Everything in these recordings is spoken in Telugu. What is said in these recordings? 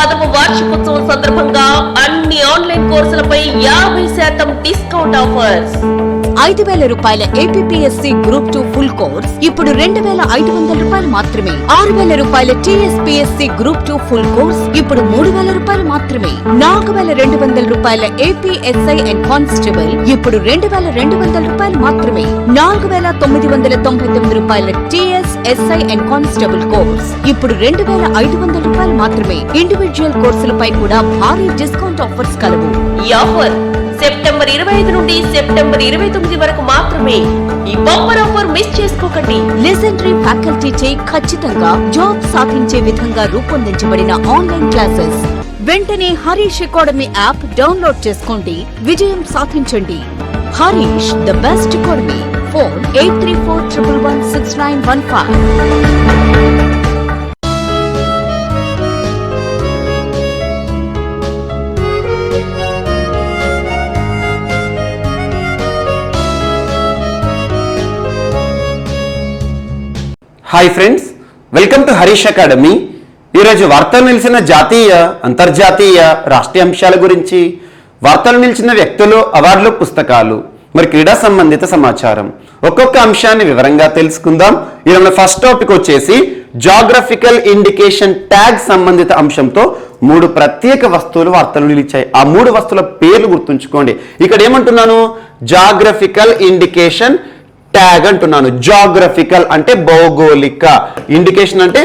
అదపు వార్షికోత్సవం సందర్భంగా అన్ని ఆన్లైన్ కోర్సులపై 50% డిస్కౌంట్ ఆఫర్స్. 5,000 రూపాయల ఏపీఎస్సీ గ్రూప్ 2 ఫుల్ కోర్స్ ఇప్పుడు 2,500 రూపాయలు మాత్రమే. 6,000 రూపాయల టీఎస్పీఎస్సీ గ్రూప్ 2 ఫుల్ కోర్స్ ఇప్పుడు 3,000 రూపాయలు మాత్రమే. 4,200 రూపాయల ఏపీఎస్ఐ అండ్ కానిస్టేబుల్ ఇప్పుడు 2,200 రూపాయలు మాత్రమే. 4,999 రూపాయల టీఎస్ఎస్ఐ అండ్ కానిస్టేబుల్ కోర్స్ ఇప్పుడు 2,500 రూపాయలు మాత్రమే. ఇండివిజువల్ కోర్సులపై కూడా భారీ డిస్కౌంట్ ఆఫర్స్ కలవు. ఈ ఆఫర్ సెప్టెంబర్ 25 నుండి సెప్టెంబర్ 29 వరకు మాత్రమే. ఈ బంపర్ ఆఫర్ మిస్ చేసుకోకండి. లెజెండరీ ఫ్యాకల్టీ చే ఖచ్చితంగా జాబ్ సాధించే విధంగా రూపొందించబడిన ఆన్లైన్ క్లాసెస్. వెంటనే హరీష్ అకాడమీ యాప్ డౌన్లోడ్ చేసుకోండి, విజయం సాధించండి. Harish the best academy. Phone 8341116915. Hi friends, welcome to Harish academy. ఈరోజు వార్తలు నిలిచిన జాతీయ, అంతర్జాతీయ, రాష్ట్రీయ అంశాల గురించి, వార్తలు నిలిచిన వ్యక్తులు, అవార్డులు, పుస్తకాలు, మరి క్రీడా సంబంధిత సమాచారం, ఒక్కొక్క అంశాన్ని వివరంగా తెలుసుకుందాం. ఈరోజు ఫస్ట్ టాపిక్ వచ్చేసి జాగ్రఫికల్ ఇండికేషన్ ట్యాగ్ సంబంధిత అంశంతో 3 ప్రత్యేక వస్తువులు వార్తలు నిలిచాయి. ఆ 3 వస్తువుల పేర్లు గుర్తుంచుకోండి. ఇక్కడ ఏమంటున్నాను? జాగ్రఫికల్ ఇండికేషన్ ట్యాగ్ అంటున్నాను. జాగ్రఫికల్ అంటే భౌగోళిక, ఇండికేషన్ అంటే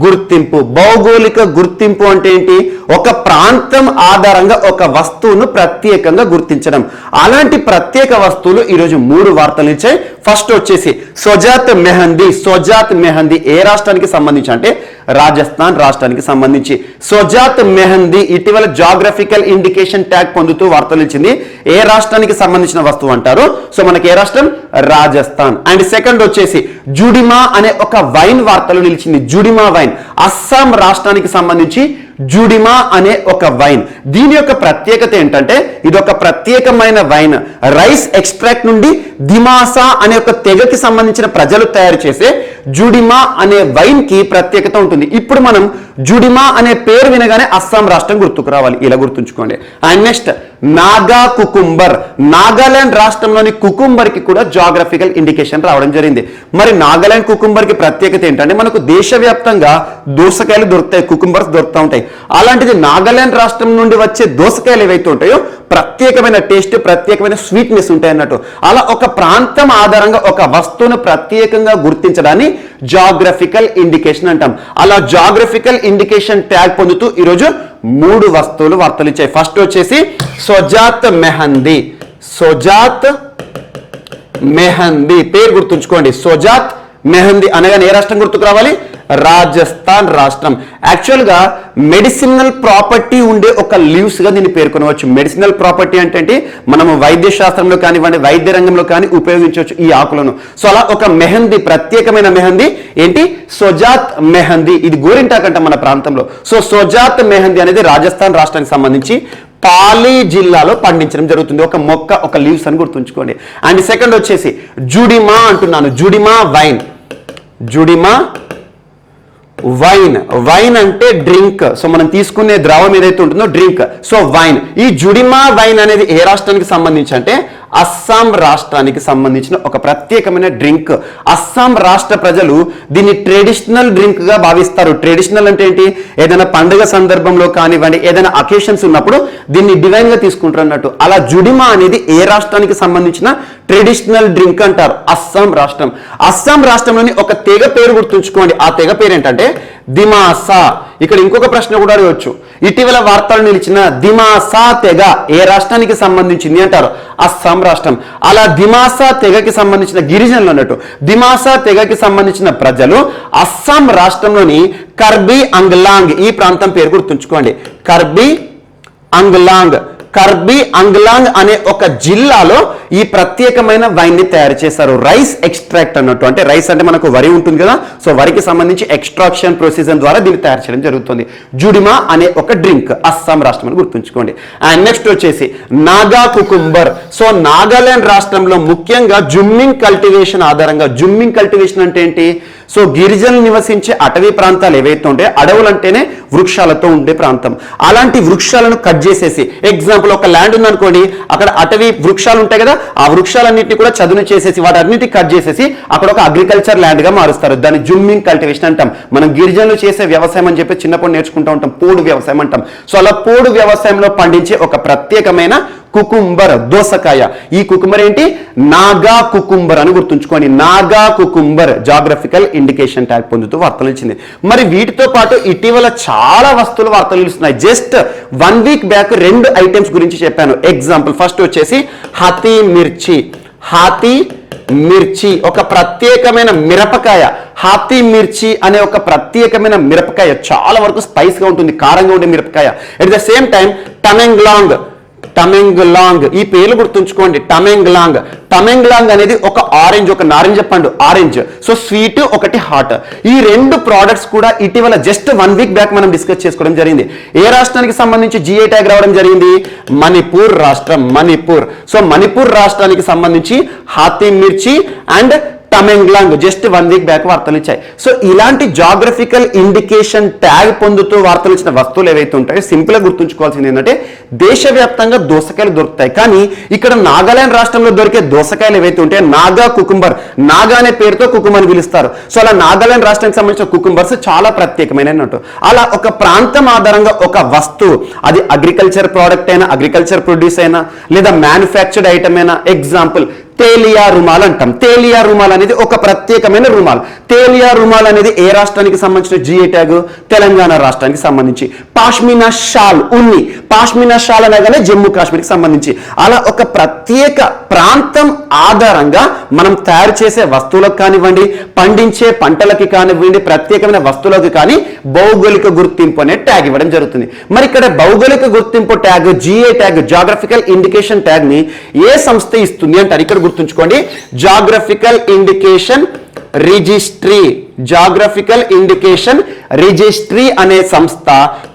గుర్తింపు. భౌగోళిక గుర్తింపు అంటే ఏంటి? ఒక ప్రాంతం ఆధారంగా ఒక వస్తువును ప్రత్యేకంగా గుర్తించడం. అలాంటి ప్రత్యేక వస్తువులు ఈరోజు 3 వార్తలు ఇచ్చాయి. ఫస్ట్ వచ్చేసి సోజాత్ మెహందీ. సోజాత్ మెహందీ ఏ రాష్ట్రానికి సంబంధించి అంటే రాజస్థాన్ రాష్ట్రానికి సంబంధించి. సోజాత్ మెహందీ ఇటీవల జాగ్రఫికల్ ఇండికేషన్ ట్యాగ్ పొందుతూ వార్తలు ఇచ్చింది. ఏ రాష్ట్రానికి సంబంధించిన వస్తువు అంటారు? సో మనకి ఏ రాష్ట్రం? రాజస్థాన్. అండ్ సెకండ్ వచ్చేసి జుడిమా అనే ఒక వైన్ వార్తలు నిలిచింది. జుడిమా వైన్ అస్సాం రాష్ట్రానికి సంబంధించి జుడిమా అనే ఒక వైన్. దీని యొక్క ప్రత్యేకత ఏంటంటే ఇది ఒక ప్రత్యేకమైన వైన్. రైస్ ఎక్స్ట్రాక్ట్ నుండి దిమాసా అనే ఒక తెగకి సంబంధించిన ప్రజలు తయారు చేసే జుడిమా అనే వైన్ కి ప్రత్యేకత ఉంటుంది. ఇప్పుడు మనం జుడిమా అనే పేరు వినగానే అస్సాం రాష్ట్రం గుర్తుకు రావాలి, ఇలా గుర్తుంచుకోండి. And next Naga cucumber. Nagaland రాష్ట్రంలోని కుకుంబర్ కి కూడా జాగ్రఫికల్ ఇండికేషన్ రావడం జరిగింది. మరి నాగాలాండ్ కుకుంబర్ కి ప్రత్యేకత ఏంటంటే మనకు దేశవ్యాప్తంగా దోసకాయలు దొరుకుతాయి, కుకుంబర్స్ దొరుకుతూ ఉంటాయి. అలాంటిది నాగాలాండ్ రాష్ట్రం నుండి వచ్చే దోసకాయలు ఏవైతే ఉంటాయో ప్రత్యేకమైన టేస్ట్, ప్రత్యేకమైన స్వీట్నెస్ ఉంటాయి అన్నట్టు. అలా ఒక ప్రాంతం ఆధారంగా ఒక వస్తువును ప్రత్యేకంగా గుర్తించడాన్ని జాగ్రఫికల్ ఇండికేషన్ అంటాం. అలా జాగ్రఫికల్ ఇండికేషన్ ట్యాగ్ పొందుతూ ఈరోజు 3 వస్తువులు వార్తలు ఇచ్చాయి. ఫస్ట్ వచ్చేసి సోజాత్ మెహందీ. సోజాత్ మెహందీ పేరు గుర్తుంచుకోండి. సోజాత్ మెహందీ అనగానే ఏ రాష్ట్రం గుర్తుకు రావాలి? రాజస్థాన్ రాష్ట్రం. యాక్చువల్ గా మెడిసినల్ ప్రాపర్టీ ఉండే ఒక లీవ్స్ గా దీన్ని పేర్కొనవచ్చు. మెడిసినల్ ప్రాపర్టీ అంటే మనము వైద్య శాస్త్రంలో కానివ్వండి, వైద్య రంగంలో కానీ ఉపయోగించవచ్చు ఈ ఆకులను. సో అలా ఒక మెహందీ, ప్రత్యేకమైన మెహందీ ఏంటి? సోజాత్ మెహందీ. ఇది గోరింటాక్ అంట మన ప్రాంతంలో. సో సోజాత్ మెహందీ అనేది రాజస్థాన్ రాష్ట్రానికి సంబంధించి పాలి జిల్లాలో పండించడం జరుగుతుంది. ఒక మొక్క, ఒక లీవ్స్ అని గుర్తుంచుకోండి. అండ్ సెకండ్ వచ్చేసి జుడిమా అంటున్నాను. జుడిమా వైన్. జుడిమా వైన్. వైన్ అంటే డ్రింక్. సో మనం తీసుకునే ద్రవం ఏదైతే ఉంటుందో డ్రింక్. So wine. ఈ జుడిమా వైన్ అనేది ఏ రాష్ట్రానికి సంబంధించి అంటే అస్సాం రాష్ట్రానికి సంబంధించిన ఒక ప్రత్యేకమైన డ్రింక్. అస్సాం రాష్ట్ర ప్రజలు దీన్ని ట్రెడిషనల్ డ్రింక్ గా భావిస్తారు. ట్రెడిషనల్ అంటే ఏంటి? ఏదైనా పండుగ సందర్భంలో కానివ్వండి, ఏదైనా అకేషన్స్ ఉన్నప్పుడు దీన్ని డివైన్ గా తీసుకుంటారు అన్నట్టు. అలా జుడిమా అనేది ఏ రాష్ట్రానికి సంబంధించిన ట్రెడిషనల్ డ్రింక్ అంటారు? అస్సాం రాష్ట్రం. అస్సాం రాష్ట్రంలోని ఒక తెగ పేరు గుర్తుంచుకోండి. ఆ తెగ పేరు ఏంటంటే దిమాసా. ఇక్కడ ఇంకొక ప్రశ్న కూడా అడగవచ్చు. ఇటీవల వార్తలు నిలిచిన దిమాసా తెగ ఏ రాష్ట్రానికి సంబంధించింది అంటారు? అస్సాం రాష్ట్రం. అలా దిమాసా తెగకి సంబంధించిన గిరిజనులు అన్నట్టు. దిమాసా తెగకి సంబంధించిన ప్రజలు అస్సాం రాష్ట్రంలోని కర్బీ అంగ్లాంగ్, ఈ ప్రాంతం పేరు గుర్తుంచుకోండి. కర్బీ అంగ్లాంగ్. కర్బీ అంగ్లాంగ్ అనే ఒక జిల్లాలో ఈ ప్రత్యేకమైన వైన్ ని తయారు చేశారు. రైస్ ఎక్స్ట్రాక్ట్ అన్నట్టు. అంటే రైస్ అంటే మనకు వరి ఉంటుంది కదా, సో వరికి సంబంధించి ఎక్స్ట్రాక్షన్ ప్రొసీజర్ ద్వారా దీన్ని తయారు చేయడం జరుగుతుంది. జుడిమా అనే ఒక డ్రింక్ అస్సాం రాష్ట్రం అని గుర్తుంచుకోండి. అండ్ నెక్స్ట్ వచ్చేసి నాగా కుకుంబర్. సో నాగాలాండ్ రాష్ట్రంలో ముఖ్యంగా జుమ్మింగ్ కల్టివేషన్ ఆధారంగా. జుమ్మింగ్ కల్టివేషన్ అంటే ఏంటి? సో గిరిజనులు నివసించే అటవీ ప్రాంతాలు ఏవైతే ఉంటాయో, అడవులు అంటేనే వృక్షాలతో ఉండే ప్రాంతం, అలాంటి వృక్షాలను కట్ చేసేసి, ఎగ్జాంపుల్ ఒక ల్యాండ్ ఉందనుకోండి, అక్కడ అటవీ వృక్షాలు ఉంటాయి కదా, ఆ వృక్షాలన్నింటినీ కూడా చదును చేసేసి వాటన్నిటిని కట్ చేసేసి అక్కడ ఒక అగ్రికల్చర్ ల్యాండ్ గా మారుస్తారు. దాన్ని జుమ్మింగ్ కల్టివేషన్ అంటాం. మనం గిరిజనులు చేసే వ్యవసాయం అని చెప్పి చిన్నప్పుడు నేర్చుకుంటూ ఉంటాం, పోడు వ్యవసాయం అంటాం. సో అలా పోడు వ్యవసాయంలో పండించే ఒక ప్రత్యేకమైన కుకుంబర్, దోసకాయ. ఈ కుకుంబర్ ఏంటి? నాగా కుకుంబర్ అని గుర్తుంచుకోండి. Naga cucumber geographical indication tag పొందుతూ వార్తలు ఇచ్చింది. మరి వీటితో పాటు ఇటీవల చాలా వస్తువులు వార్తలు ఇస్తున్నాయి. జస్ట్ 1 వీక్ బ్యాక్ 2 ఐటమ్స్ గురించి చెప్పాను. ఎగ్జాంపుల్ ఫస్ట్ వచ్చేసి హాతీ మిర్చి. హాతీ మిర్చి ఒక ప్రత్యేకమైన మిరపకాయ. హాతీ మిర్చి అనే ఒక ప్రత్యేకమైన మిరపకాయ చాలా వరకు స్పైస్గా ఉంటుంది, కారంగా ఉండే మిరపకాయ. At the same time Tamenglong. Tamenglong ఈ పేర్లు గుర్తుంచుకోండి. టమెంగ్లాంగ్ అనేది ఒక ఆరెంజ్, ఒక నారింజ పండు, ఆరెంజ్. సో స్వీట్, ఒకటి హాట్. ఈ 2 ప్రోడక్ట్స్ కూడా ఇటీవల జస్ట్ 1 వీక్ బ్యాక్ మనం డిస్కస్ చేసుకోవడం జరిగింది. ఏ రాష్ట్రానికి సంబంధించి జిఐ ట్యాగ్ రావడం జరిగింది? మణిపూర్ రాష్ట్రం, మణిపూర్. సో మణిపూర్ రాష్ట్రానికి సంబంధించి హాతీ మిర్చి అండ్ టమెంగ్లాంగ్ జస్ట్ 1 వీక్ బ్యాక్ వార్తలు ఇచ్చాయి. సో ఇలాంటి జాగ్రఫికల్ ఇండికేషన్ ట్యాగ్ పొందుతూ వార్తలు ఇచ్చిన వస్తువులు ఏవైతే ఉంటాయో సింపుల్ గా గుర్తుంచుకోవాల్సింది ఏంటంటే, దేశవ్యాప్తంగా దోసకాయలు దొరుకుతాయి, కానీ ఇక్కడ నాగాలాండ్ రాష్ట్రంలో దొరికే దోసకాయలు ఏవైతే ఉంటాయో నాగా కుకుంబర్, నాగా అనే పేరుతో కుకుంబర్ అని పిలుస్తారు. సో అలా నాగాలాండ్ రాష్ట్రానికి సంబంధించిన కుకుంబర్స్ చాలా ప్రత్యేకమైన అన్నట్టు. అలా ఒక ప్రాంతం ఆధారంగా ఒక వస్తువు, అది అగ్రికల్చర్ ప్రోడక్ట్ అయినా, అగ్రికల్చర్ ప్రొడ్యూస్ అయినా, లేదా మ్యానుఫ్యాక్చర్డ్ ఐటమ్ అయినా, ఎగ్జాంపుల్ తేలియా రుమాల్ అంటాం. తేలియా రుమాల్ అనేది ఒక ప్రత్యేకమైన రుమాల్. తేలియా రుమాల్ అనేది ఏ రాష్ట్రానికి సంబంధించిన జిఐ ట్యాగ్? తెలంగాణ రాష్ట్రానికి సంబంధించి. పాష్మినా షాల్, ఉన్ని. పాష్మినా షాల్ అనగానే జమ్మూ కాశ్మీర్కి సంబంధించి. అలా ఒక ప్రత్యేక ప్రాంతం ఆధారంగా మనం తయారు చేసే వస్తువులకు కానివ్వండి, పండించే పంటలకి కానివ్వండి, ప్రత్యేకమైన వస్తువులకు కానీ భౌగోళిక గుర్తింపు అనే ట్యాగ్ ఇవ్వడం జరుగుతుంది. మరి ఇక్కడ భౌగోళిక గుర్తింపు tag, GI tag, geographical indication tag ని ఏ సంస్థ ఇస్తుంది అంటారు? ఇక్కడ గుర్తుంచుకోండి, geographical indication registry. Geographical indication registry అనే సంస్థ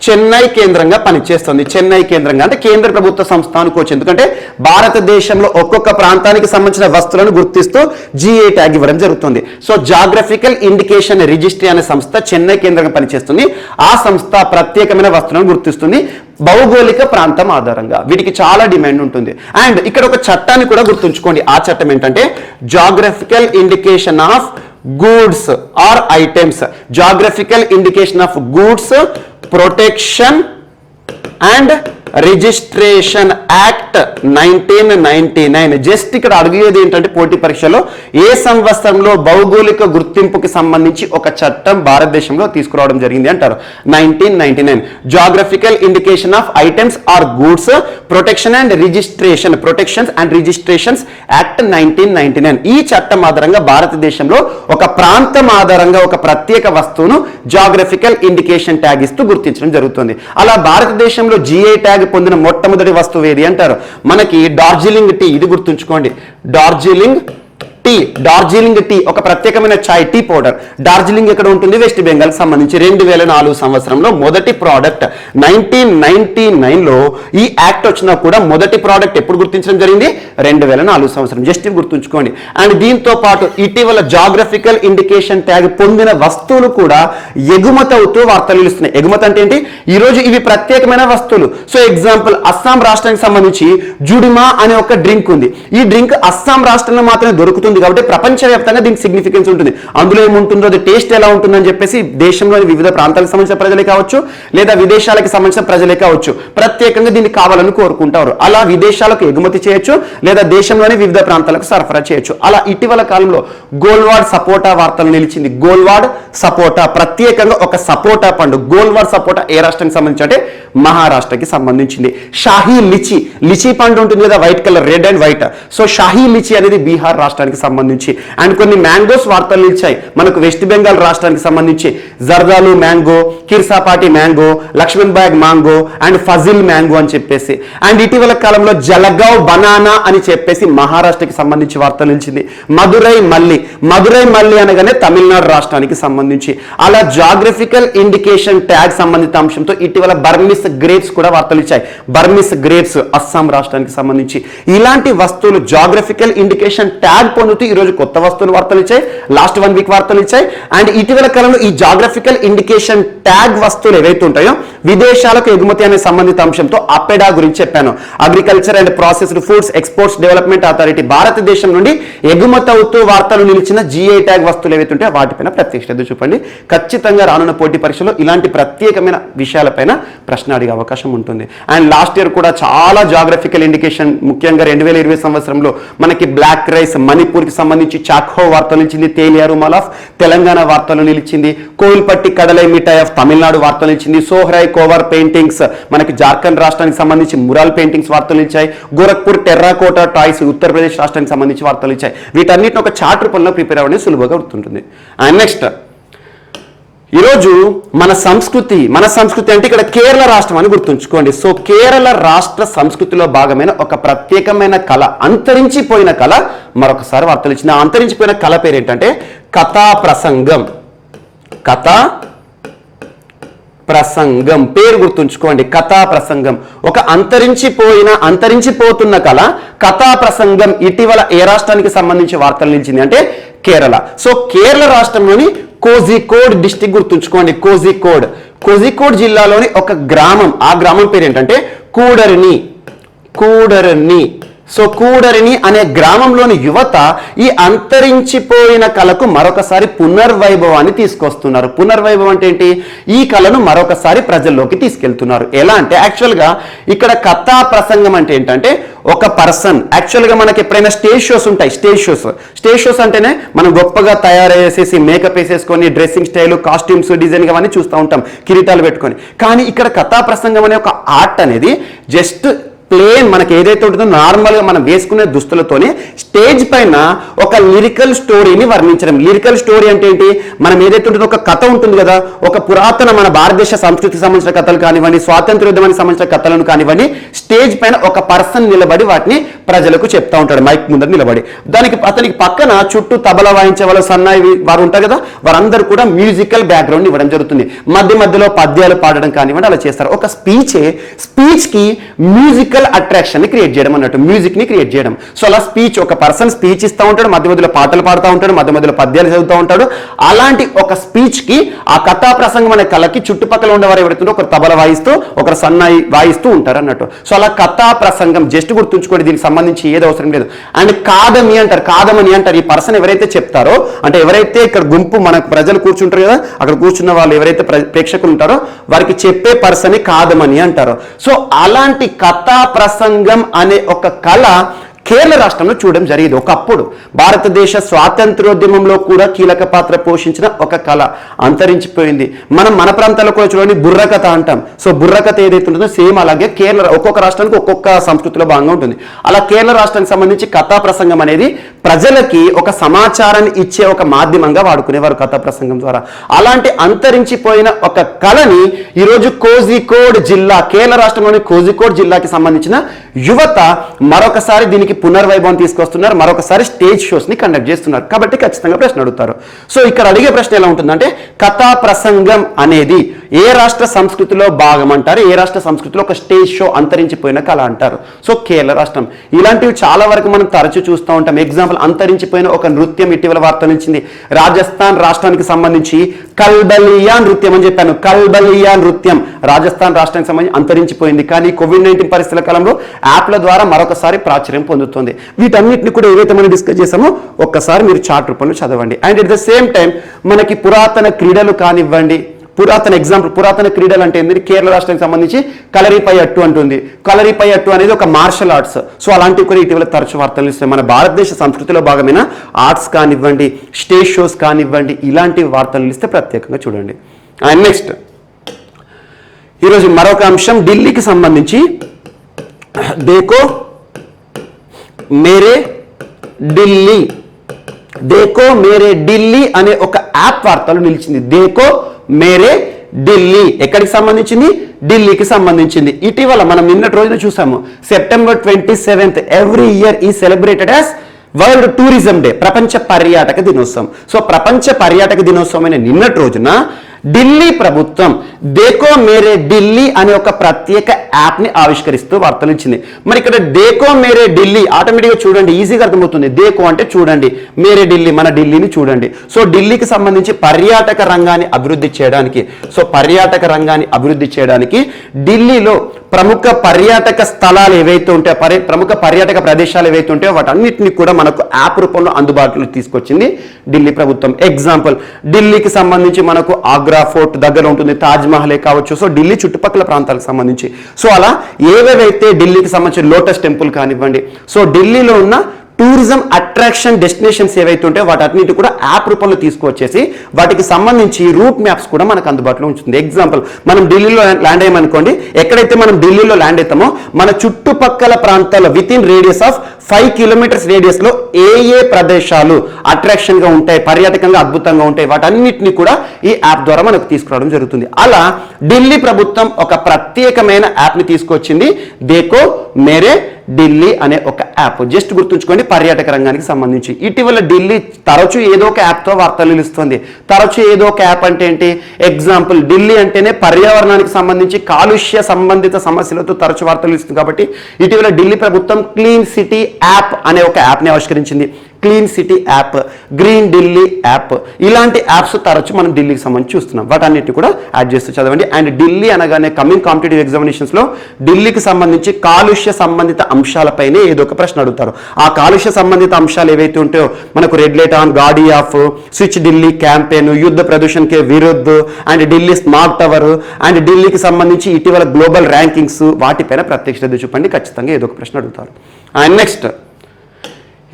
చెన్నై కేంద్రంగా పనిచేస్తుంది. చెన్నై కేంద్రంగా అంటే కేంద్ర ప్రభుత్వ సంస్థ అనుకోవచ్చు, ఎందుకంటే భారతదేశంలో ఒక్కొక్క ప్రాంతానికి సంబంధించిన వస్తువులను గుర్తిస్తూ జిఐ ట్యాగ్ ఇవ్వడం జరుగుతుంది. సో జాగ్రఫికల్ ఇండికేషన్ రిజిస్ట్రీ అనే సంస్థ చెన్నై కేంద్రంగా పనిచేస్తుంది. ఆ సంస్థ ప్రత్యేకమైన వస్తువులను గుర్తిస్తుంది భౌగోళిక ప్రాంతం ఆధారంగా. వీటికి చాలా డిమాండ్ ఉంటుంది. అండ్ ఇక్కడ ఒక చట్టాన్ని కూడా గుర్తుంచుకోండి. ఆ చట్టం ఏంటంటే geographical indication of goods are items. Geographical indication of goods protection and registration act 1999. Just ఇక్కడ అడిగేది ఏంటంటే పోటీ పరీక్షలో ఏ సంవత్సరంలో భౌగోళిక గుర్తింపుకి సంబంధించి ఒక చట్టం భారతదేశంలో తీసుకురావడం జరిగింది అంటారు? 1999. Geographical indication of items or goods protection and registration, protections and registrations act 1999. ఈ చట్టం ఆధారంగా భారతదేశంలో ఒక ప్రాంతం ఆధారంగా ఒక ప్రత్యేక వస్తువును జాగ్రఫికల్ ఇండికేషన్ ట్యాగ్ ఇస్తూ గుర్తించడం జరుగుతుంది. అలా భారతదేశంలో జిఐ ట్యాగ్ పొందిన మొట్టమొదటి వస్తువు ఏది అంటారు? మనకి డార్జిలింగ్ టీ. ఇది గుర్తుంచుకోండి, డార్జిలింగ్ టీ. డార్జిలింగ్ టీ ఒక ప్రత్యేకమైన చాయ్, టీ పౌడర్. డార్జిలింగ్ ఎక్కడ ఉంటుంది? వెస్ట్ బెంగాల్ సంబంధించి. 2004 సంవత్సరంలో మొదటి ప్రోడక్ట్. 1999లో ఈ యాక్ట్ వచ్చినా కూడా మొదటి ప్రోడక్ట్ ఎప్పుడు గుర్తించడం జరిగింది? 2004 సంవత్సరం. జస్ట్ గుర్తుంచుకోండి. అండ్ దీంతో పాటు ఇటీవల జాగ్రఫికల్ ఇండికేషన్ ట్యాగ్ పొందిన వస్తువులు కూడా ఎగుమతి అవుతూ వార్తలు ఇస్తున్నాయి. ఎగుమతి అంటే ఏంటి? ఈ రోజు ఇవి ప్రత్యేకమైన వస్తువులు. సో ఎగ్జాంపుల్ అస్సాం రాష్ట్రానికి సంబంధించి జుడిమా అనే ఒక డ్రింక్ ఉంది. ఈ డ్రింక్ అస్సాం రాష్ట్రంలో మాత్రమే దొరుకుతుంది కాబట్టి ప్రపంచవ్యాప్తంగా దీనికి సిగ్నిఫికెన్స్ ఉంటుంది. అందులో ఏముంటుందో, అది టేస్ట్ ఎలా ఉంటుందని చెప్పేసి దేశంలోని వివిధ ప్రాంతాలకు సంబంధించిన ప్రజలే కావచ్చు, లేదా విదేశాలకు సంబంధించిన ప్రజలే కావచ్చు, ప్రత్యేకంగా దీన్ని కావాలని కోరుకుంటారు. అలా విదేశాలకు ఎగుమతి చేయొచ్చు, లేదా దేశంలోని వివిధ ప్రాంతాలకు సరఫరా చేయొచ్చు. అలా ఇటీవల కాలంలో గోల్వాడ్ సపోటా వార్తలు నిలిచింది. గోల్వాడ్ సపోటా ప్రత్యేకంగా ఒక సపోటా పండు. గోల్వాడ్ సపోటా ఏ రాష్ట్రానికి సంబంధించి అంటే మహారాష్ట్రకి సంబంధించింది. షాహీ లిచి, లిచి పండు ఉంటుంది కదా, white colour, red and white. So Shahi litchi అనేది బీహార్ రాష్ట్రానికి సంబంధించి. అండ్ కొన్ని మ్యాంగోస్ వార్తలు ఇచ్చాయి మనకు వెస్ట్ బెంగాల్ రాష్ట్రానికి సంబంధించి. జర్దాలు మ్యాంగో, కిర్సాపాటి mango, Lakshman Bagh mango and Fazli mango అని చెప్పేసి. అండ్ ఇటీవల కాలంలో జలగావ్ బనానా అని చెప్పేసి మహారాష్ట్రకి సంబంధించి వార్తలు నిలిచింది. మదురై మల్లి, మదురై మల్లి అనగానే తమిళనాడు రాష్ట్రానికి సంబంధించి. అలా జాగ్రఫికల్ ఇండికేషన్ ట్యాగ్ సంబంధిత అంశంతో ఇటీవల బర్మిస్ గ్రేప్స్ కూడా వార్తలు ఇచ్చాయి. బర్మిస్ గ్రేప్స్ అస్సాం రాష్ట్రానికి సంబంధించి. ఇలాంటి వస్తువులు జాగ్రఫికల్ ఇండికేషన్ ట్యాగ్ పొందుతూ ఆకృతి ఈ రోజు కొత్త వస్తువులు వార్తలు ఇచ్చాయి, లాస్ట్ 1 వీక్ వార్తలు ఇచ్చాయి. అండ్ ఇటీవల కాలంలో ఈ జాగ్రఫికల్ ఇండికేషన్ ట్యాగ్ వస్తువులు ఏవైతే ఉంటాయో విదేశాలకు ఎగుమతి అనే సంబంధిత అంశంతో అపెడా గురించి చెప్పాను. Agriculture and processed foods exports development authority భారతదేశం నుండి ఎగుమతి అవుతూ వార్తలు నిలిచిన GI ట్యాగ్ వస్తువులు ఏవైతే ఉంటాయో వాటిపైన ప్రత్యేక శ్రద్ధ చూపండి. ఖచ్చితంగా రానున్న పోటీ పరీక్షలో ఇలాంటి ప్రత్యేకమైన విషయాలపైన ప్రశ్న అడిగే అవకాశం ఉంటుంది. అండ్ లాస్ట్ ఇయర్ కూడా చాలా జాగ్రఫికల్ ఇండికేషన్, ముఖ్యంగా 2020 సంవత్సరంలో మనకి బ్లాక్ రైస్ మణిపూర్కి సంబంధించి చాఖో వార్తలు నిలిచింది, తేలియా రుమాల్ ఆఫ్ తెలంగాణ వార్తలు నిలిచింది, కోయిల్పట్టి కడలై మిఠాయి ఆఫ్ తమిళనాడు వార్తలు నిలిచింది, సోహ్రాయ్ కోవర్ పెయింటింగ్స్ మనకి జార్ఖండ్ రాష్ట్రానికి సంబంధించి మురాల్ పెయింటింగ్స్ వార్తలు ఇచ్చాయి, గోరఖ్పూర్ టెర్రాకోటా టాయ్స్ ఉత్తరప్రదేశ్ రాష్ట్రానికి సంబంధించి వార్తలు ఇచ్చాయి. వీటన్నిటిని ఒక చార్ట్ రూపంలో ప్రిపేర్ అవ్వడం సులువుగా గుర్తుంటుంది. అండ్ నెక్స్ట్ ఈరోజు మన సంస్కృతి అంటే ఇక్కడ కేరళ రాష్ట్రం అని గుర్తుంచుకోండి. సో కేరళ రాష్ట్ర సంస్కృతిలో భాగమైన ఒక ప్రత్యేకమైన కళ, అంతరించిపోయిన కళ మరొకసారి వార్తలు ఇచ్చింది. అంతరించిపోయిన కళ పేరు ఏంటంటే కథా ప్రసంగం. కథా ప్రసంగం పేరు గుర్తుంచుకోండి, కథా ప్రసంగం. ఒక అంతరించిపోతున్న కళ కథా ప్రసంగం ఇటీవల ఏ రాష్ట్రానికి సంబంధించి వార్తలు నిలిచింది అంటే కేరళ. సో కేరళ రాష్ట్రంలోని కోజికోడ్ డిస్ట్రిక్ట్ గుర్తుంచుకోండి. కోజికోడ్ జిల్లాలోని ఒక గ్రామం, ఆ గ్రామం పేరు ఏంటంటే కూడరిని. సో కూడరిని అనే గ్రామంలోని యువత ఈ అంతరించిపోయిన కళకు మరొకసారి పునర్వైభవాన్ని తీసుకొస్తున్నారు. పునర్వైభవం అంటే ఏంటి? ఈ కళను మరొకసారి ప్రజల్లోకి తీసుకెళ్తున్నారు. ఎలా అంటే యాక్చువల్గా ఇక్కడ కథా ప్రసంగం అంటే ఏంటంటే ఒక పర్సన్, యాక్చువల్గా మనకి ఎప్పుడైనా స్టేజ్ షోస్ ఉంటాయి, స్టేజ్ షోస్ అంటేనే మనం గొప్పగా తయారయ్యేసేసి మేకప్ వేసేసుకొని డ్రెస్సింగ్ స్టైల్, కాస్ట్యూమ్స్, డిజైన్ అవన్నీ చూస్తూ ఉంటాం కిరీటాలు పెట్టుకొని. కానీ ఇక్కడ కథా ప్రసంగం అనే ఒక ఆర్ట్ అనేది జస్ట్ ప్లేన్ మనకి ఏదైతే ఉంటుందో నార్మల్గా మనం వేసుకునే దుస్తులతోనే స్టేజ్ పైన ఒక లిరికల్ స్టోరీని వర్ణించడం. లిరికల్ స్టోరీ అంటే ఏంటి? మనం ఏదైతే ఉంటుందో ఒక కథ ఉంటుంది కదా, ఒక పురాతన మన భారతదేశ సంస్కృతికి సంబంధించిన కథలు కానివ్వండి, స్వాతంత్ర్యోద్యమానికి సంబంధించిన కథలను కానివ్వండి, స్టేజ్ పైన ఒక పర్సన్ నిలబడి వాటిని ప్రజలకు చెప్తా ఉంటాడు, మైక్ ముందర నిలబడి. అతనికి పక్కన చుట్టూ తబలా వాయించే వాళ్ళు, సన్నాయి వారు ఉంటారు కదా, వారందరూ కూడా మ్యూజికల్ బ్యాక్గ్రౌండ్ ఇవ్వడం జరుగుతుంది. మధ్యలో పద్యాలు పాడడం కానివ్వండి అలా చేస్తారు. ఒక స్పీచ్ కి మ్యూజికల్ అట్రాక్షన్ ని క్రియేట్ చేయడం అన్నట్టు, మ్యూజిక్ ని క్రియేట్ చేయడం. సో అలా ఒక పర్సన్ స్పీచ్ ఇస్తూ ఉంటాడు, మధ్యలో పాటలు పాడుతూ ఉంటాడు, మధ్యలో పద్యాలు చదువుతూ ఉంటాడు. అలాంటి ఒక స్పీచ్ కి, ఆ కథా ప్రసంగం అనే కళకి చుట్టుపక్కల ఉండేవారు ఎవరైతుందో ఒకరు తబల వాయిస్తూ ఒకరు సన్నాయి వాయిస్తూ ఉంటారు అన్నట్టు. సో అలా కథా ప్రసంగం జస్ట్ గుర్తుంచుకోండి, దీనికి సంబంధించి ఏది అవసరం లేదు. అండ్ కాదమని అంటారు. ఈ పర్సన్ ఎవరైతే చెప్తారో, అంటే ఎవరైతే ఇక్కడ గుంపు మన ప్రజలు కూర్చుంటారు కదా, అక్కడ కూర్చున్న వాళ్ళు ఎవరైతే ప్రేక్షకులు ఉంటారో వారికి చెప్పే పర్సన్ కాదమని అంటారు. సో అలాంటి కథా ప్రసంగం అనే ఒక కళ కేరళ రాష్ట్రంలో చూడడం జరిగింది. ఒకప్పుడు భారతదేశ స్వాతంత్రోద్యమంలో కూడా కీలక పాత్ర పోషించిన ఒక కళ అంతరించిపోయింది. మన ప్రాంతాల్లో కూడా చూడండి బుర్రకథ అంటాం. సో బుర్రకథ ఏదైతే ఉంటుందో సేమ్ అలాగే కేరళ ఒక్కొక్క రాష్ట్రానికి ఒక్కొక్క సంస్కృతిలో భాగంగా ఉంటుంది. అలా కేరళ రాష్ట్రానికి సంబంధించి కథా ప్రసంగం అనేది ప్రజలకి ఒక సమాచారాన్ని ఇచ్చే ఒక మాధ్యమంగా వాడుకునేవారు కథా ప్రసంగం ద్వారా. అలాంటి అంతరించిపోయిన ఒక కళని ఈరోజు కోజికోడ్ జిల్లా, కేరళ రాష్ట్రంలోని కోజికోడ్ జిల్లాకి సంబంధించిన యువత మరొకసారి దీనికి పునర్వైభవం తీసుకొస్తున్నారు, మరొకసారి స్టేజ్ షోస్ ని కండక్ట్ చేస్తున్నారు. కాబట్టి ఖచ్చితంగా ప్రశ్న అడుగుతారు. సో ఇక్కడ అడిగే ప్రశ్న ఎలా ఉంటుందంటే కథా ప్రసంగం అనేది ఏ రాష్ట్ర సంస్కృతిలో భాగం అంటారు, ఏ రాష్ట్ర సంస్కృతిలో ఒక స్టేజ్ షో అంతరించిపోయిన కళ అంటారు. సో కేరళ రాష్ట్రం. ఇలాంటివి చాలా వరకు మనం తరచూ చూస్తూ ఉంటాం. ఎగ్జాంపుల్, అంతరించిపోయిన ఒక నృత్యం ఇటీవల వార్త నిలిచింది. రాజస్థాన్ రాష్ట్రానికి సంబంధించి కల్బలియా నృత్యం అని చెప్పాను. కల్బలియా నృత్యం రాజస్థాన్ రాష్ట్రానికి సంబంధించి అంతరించిపోయింది. కానీ కోవిడ్-19 పరిస్థితుల కాలంలో యాప్ల ద్వారా మరొకసారి ప్రాచుర్యం పొందుతుంది. వీటన్నిటిని కూడా ఏవైతే మనం డిస్కస్ చేసామో ఒక్కసారి మీరు చార్ట్ రూపంలో చదవండి. And at the same time మనకి పురాతన క్రీడలు కానివ్వండి, పురాతన క్రీడలు అంటే ఏంటి? కేరళ రాష్ట్రానికి సంబంధించి కలరిపై అట్టు అంటుంది. కలరిపై అట్టు అనేది ఒక మార్షల్ ఆర్ట్స్. సో అలాంటివి కూడా ఇటీవల తరచు వార్తలు ఇస్తాయి. మన భారతదేశ సంస్కృతిలో భాగమైన ఆర్ట్స్ కానివ్వండి, స్టేజ్ షోస్ కానివ్వండి, ఇలాంటి వార్తలు ఇస్తే ప్రత్యేకంగా చూడండి. అండ్ నెక్స్ట్ ఈరోజు మరొక అంశం ఢిల్లీకి సంబంధించి దేకో మేరే ఢిల్లీ అనే ఒక యాప్ వార్తలు నిలిచింది. దేకో మేరే ఢిల్లీ ఎక్కడికి సంబంధించింది? ఢిల్లీకి సంబంధించింది. ఇటీవల మనం నిన్నటి రోజున చూసాము, September 27th every year is celebrated as world tourism day, ప్రపంచ పర్యాటక దినోత్సవం. సో ప్రపంచ పర్యాటక దినోత్సవం అయిన నిన్నటి రోజున ఢిల్లీ ప్రభుత్వం దేకో మేరే ఢిల్లీ అనే ఒక ప్రత్యేక యాప్ ని ఆవిష్కరిస్తూ వార్తలు ఇచ్చింది. మరి ఇక్కడ దేకో మేరే ఢిల్లీ ఆటోమేటిక్గా చూడండి, ఈజీగా అర్థమవుతుంది. దేకో అంటే చూడండి, మేరే ఢిల్లీ మన ఢిల్లీని చూడండి. సో ఢిల్లీకి సంబంధించి పర్యాటక రంగాన్ని అభివృద్ధి చేయడానికి ఢిల్లీలో ప్రముఖ పర్యాటక స్థలాలు ఏవైతే ఉంటాయో, ప్రముఖ పర్యాటక ప్రదేశాలు ఏవైతే ఉంటాయో వాటన్నిటిని కూడా మనకు యాప్ రూపంలో అందుబాటులో తీసుకొచ్చింది ఢిల్లీ ప్రభుత్వం. ఎగ్జాంపుల్, ఢిల్లీకి సంబంధించి మనకు ఆగ్రా ఫోర్ట్ దగ్గర ఉంటుంది, తాజ్ మహలే కావచ్చు. సో ఢిల్లీ చుట్టుపక్కల ప్రాంతాలకు సంబంధించి సో అలా ఏవేవైతే ఢిల్లీకి సంబంధించి లోటస్ టెంపుల్ కానివ్వండి, సో ఢిల్లీలో ఉన్న టూరిజం అట్రాక్షన్ డెస్టినేషన్స్ ఏవైతే ఉంటాయో వాటన్నిటి కూడా యాప్ రూపంలో తీసుకొచ్చేసి వాటికి సంబంధించి రూట్ మ్యాప్స్ కూడా మనకు అందుబాటులో ఉంటుంది. ఎగ్జాంపుల్, మనం ఢిల్లీలో ల్యాండ్ అయ్యామనుకోండి, ఎక్కడైతే మనం ఢిల్లీలో ల్యాండ్ అవుతామో మన చుట్టుపక్కల ప్రాంతాల్లో with in radius of 5 kilometres radius లో ఏ ప్రదేశాలు అట్రాక్షన్ గా ఉంటాయి, పర్యాటకంగా అద్భుతంగా ఉంటాయి, వాటన్నిటిని కూడా ఈ యాప్ ద్వారా మనకు తీసుకురావడం జరుగుతుంది. అలా ఢిల్లీ ప్రభుత్వం ఒక ప్రత్యేకమైన యాప్ ని తీసుకొచ్చింది, దేకో మేరే ఢిల్లీ అనే ఒక యాప్. జస్ట్ గుర్తుంచుకోండి, పర్యాటక రంగానికి సంబంధించి. ఇటీవల ఢిల్లీ తరచూ ఏదో ఒక యాప్తో వార్తలు నిలుస్తుంది. తరచూ ఏదో ఒక యాప్ అంటే ఏంటి? ఎగ్జాంపుల్, ఢిల్లీ అంటేనే పర్యావరణానికి సంబంధించి కాలుష్య సంబంధిత సమస్యలతో తరచూ వార్తలు నిలుస్తుంది. కాబట్టి ఇటీవల ఢిల్లీ ప్రభుత్వం క్లీన్ సిటీ యాప్ అనే ఒక యాప్ని ఆవిష్కరించింది. Clean city app, green Delhi app, ఇలాంటి యాప్స్ తరచు మనం ఢిల్లీకి సంబంధించి చూస్తున్నాం. వాటన్నిటిని కూడా యాడ్ చేస్తూ చదవండి. అండ్ ఢిల్లీ అనగానే కమింగ్ కాంపిటేటివ్ ఎగ్జామినేషన్స్లో ఢిల్లీకి సంబంధించి కాలుష్య సంబంధిత అంశాలపైనే ఏదో ఒక ప్రశ్న అడుగుతారు. ఆ కాలుష్య సంబంధిత అంశాలు ఏవైతే ఉంటాయో మనకు red light on, gaadi off, switch Delhi campaign, యుద్ధ ప్రదూషణకే విరుద్ధ్, and Delhi smart tower, and ఢిల్లీకి సంబంధించి ఇటీవల గ్లోబల్ ర్యాంకింగ్స్, వాటిపైన ప్రత్యేక శ్రద్ధ చూపండి. ఖచ్చితంగా ఏదో ఒక ప్రశ్న అడుగుతారు. అండ్ నెక్స్ట్,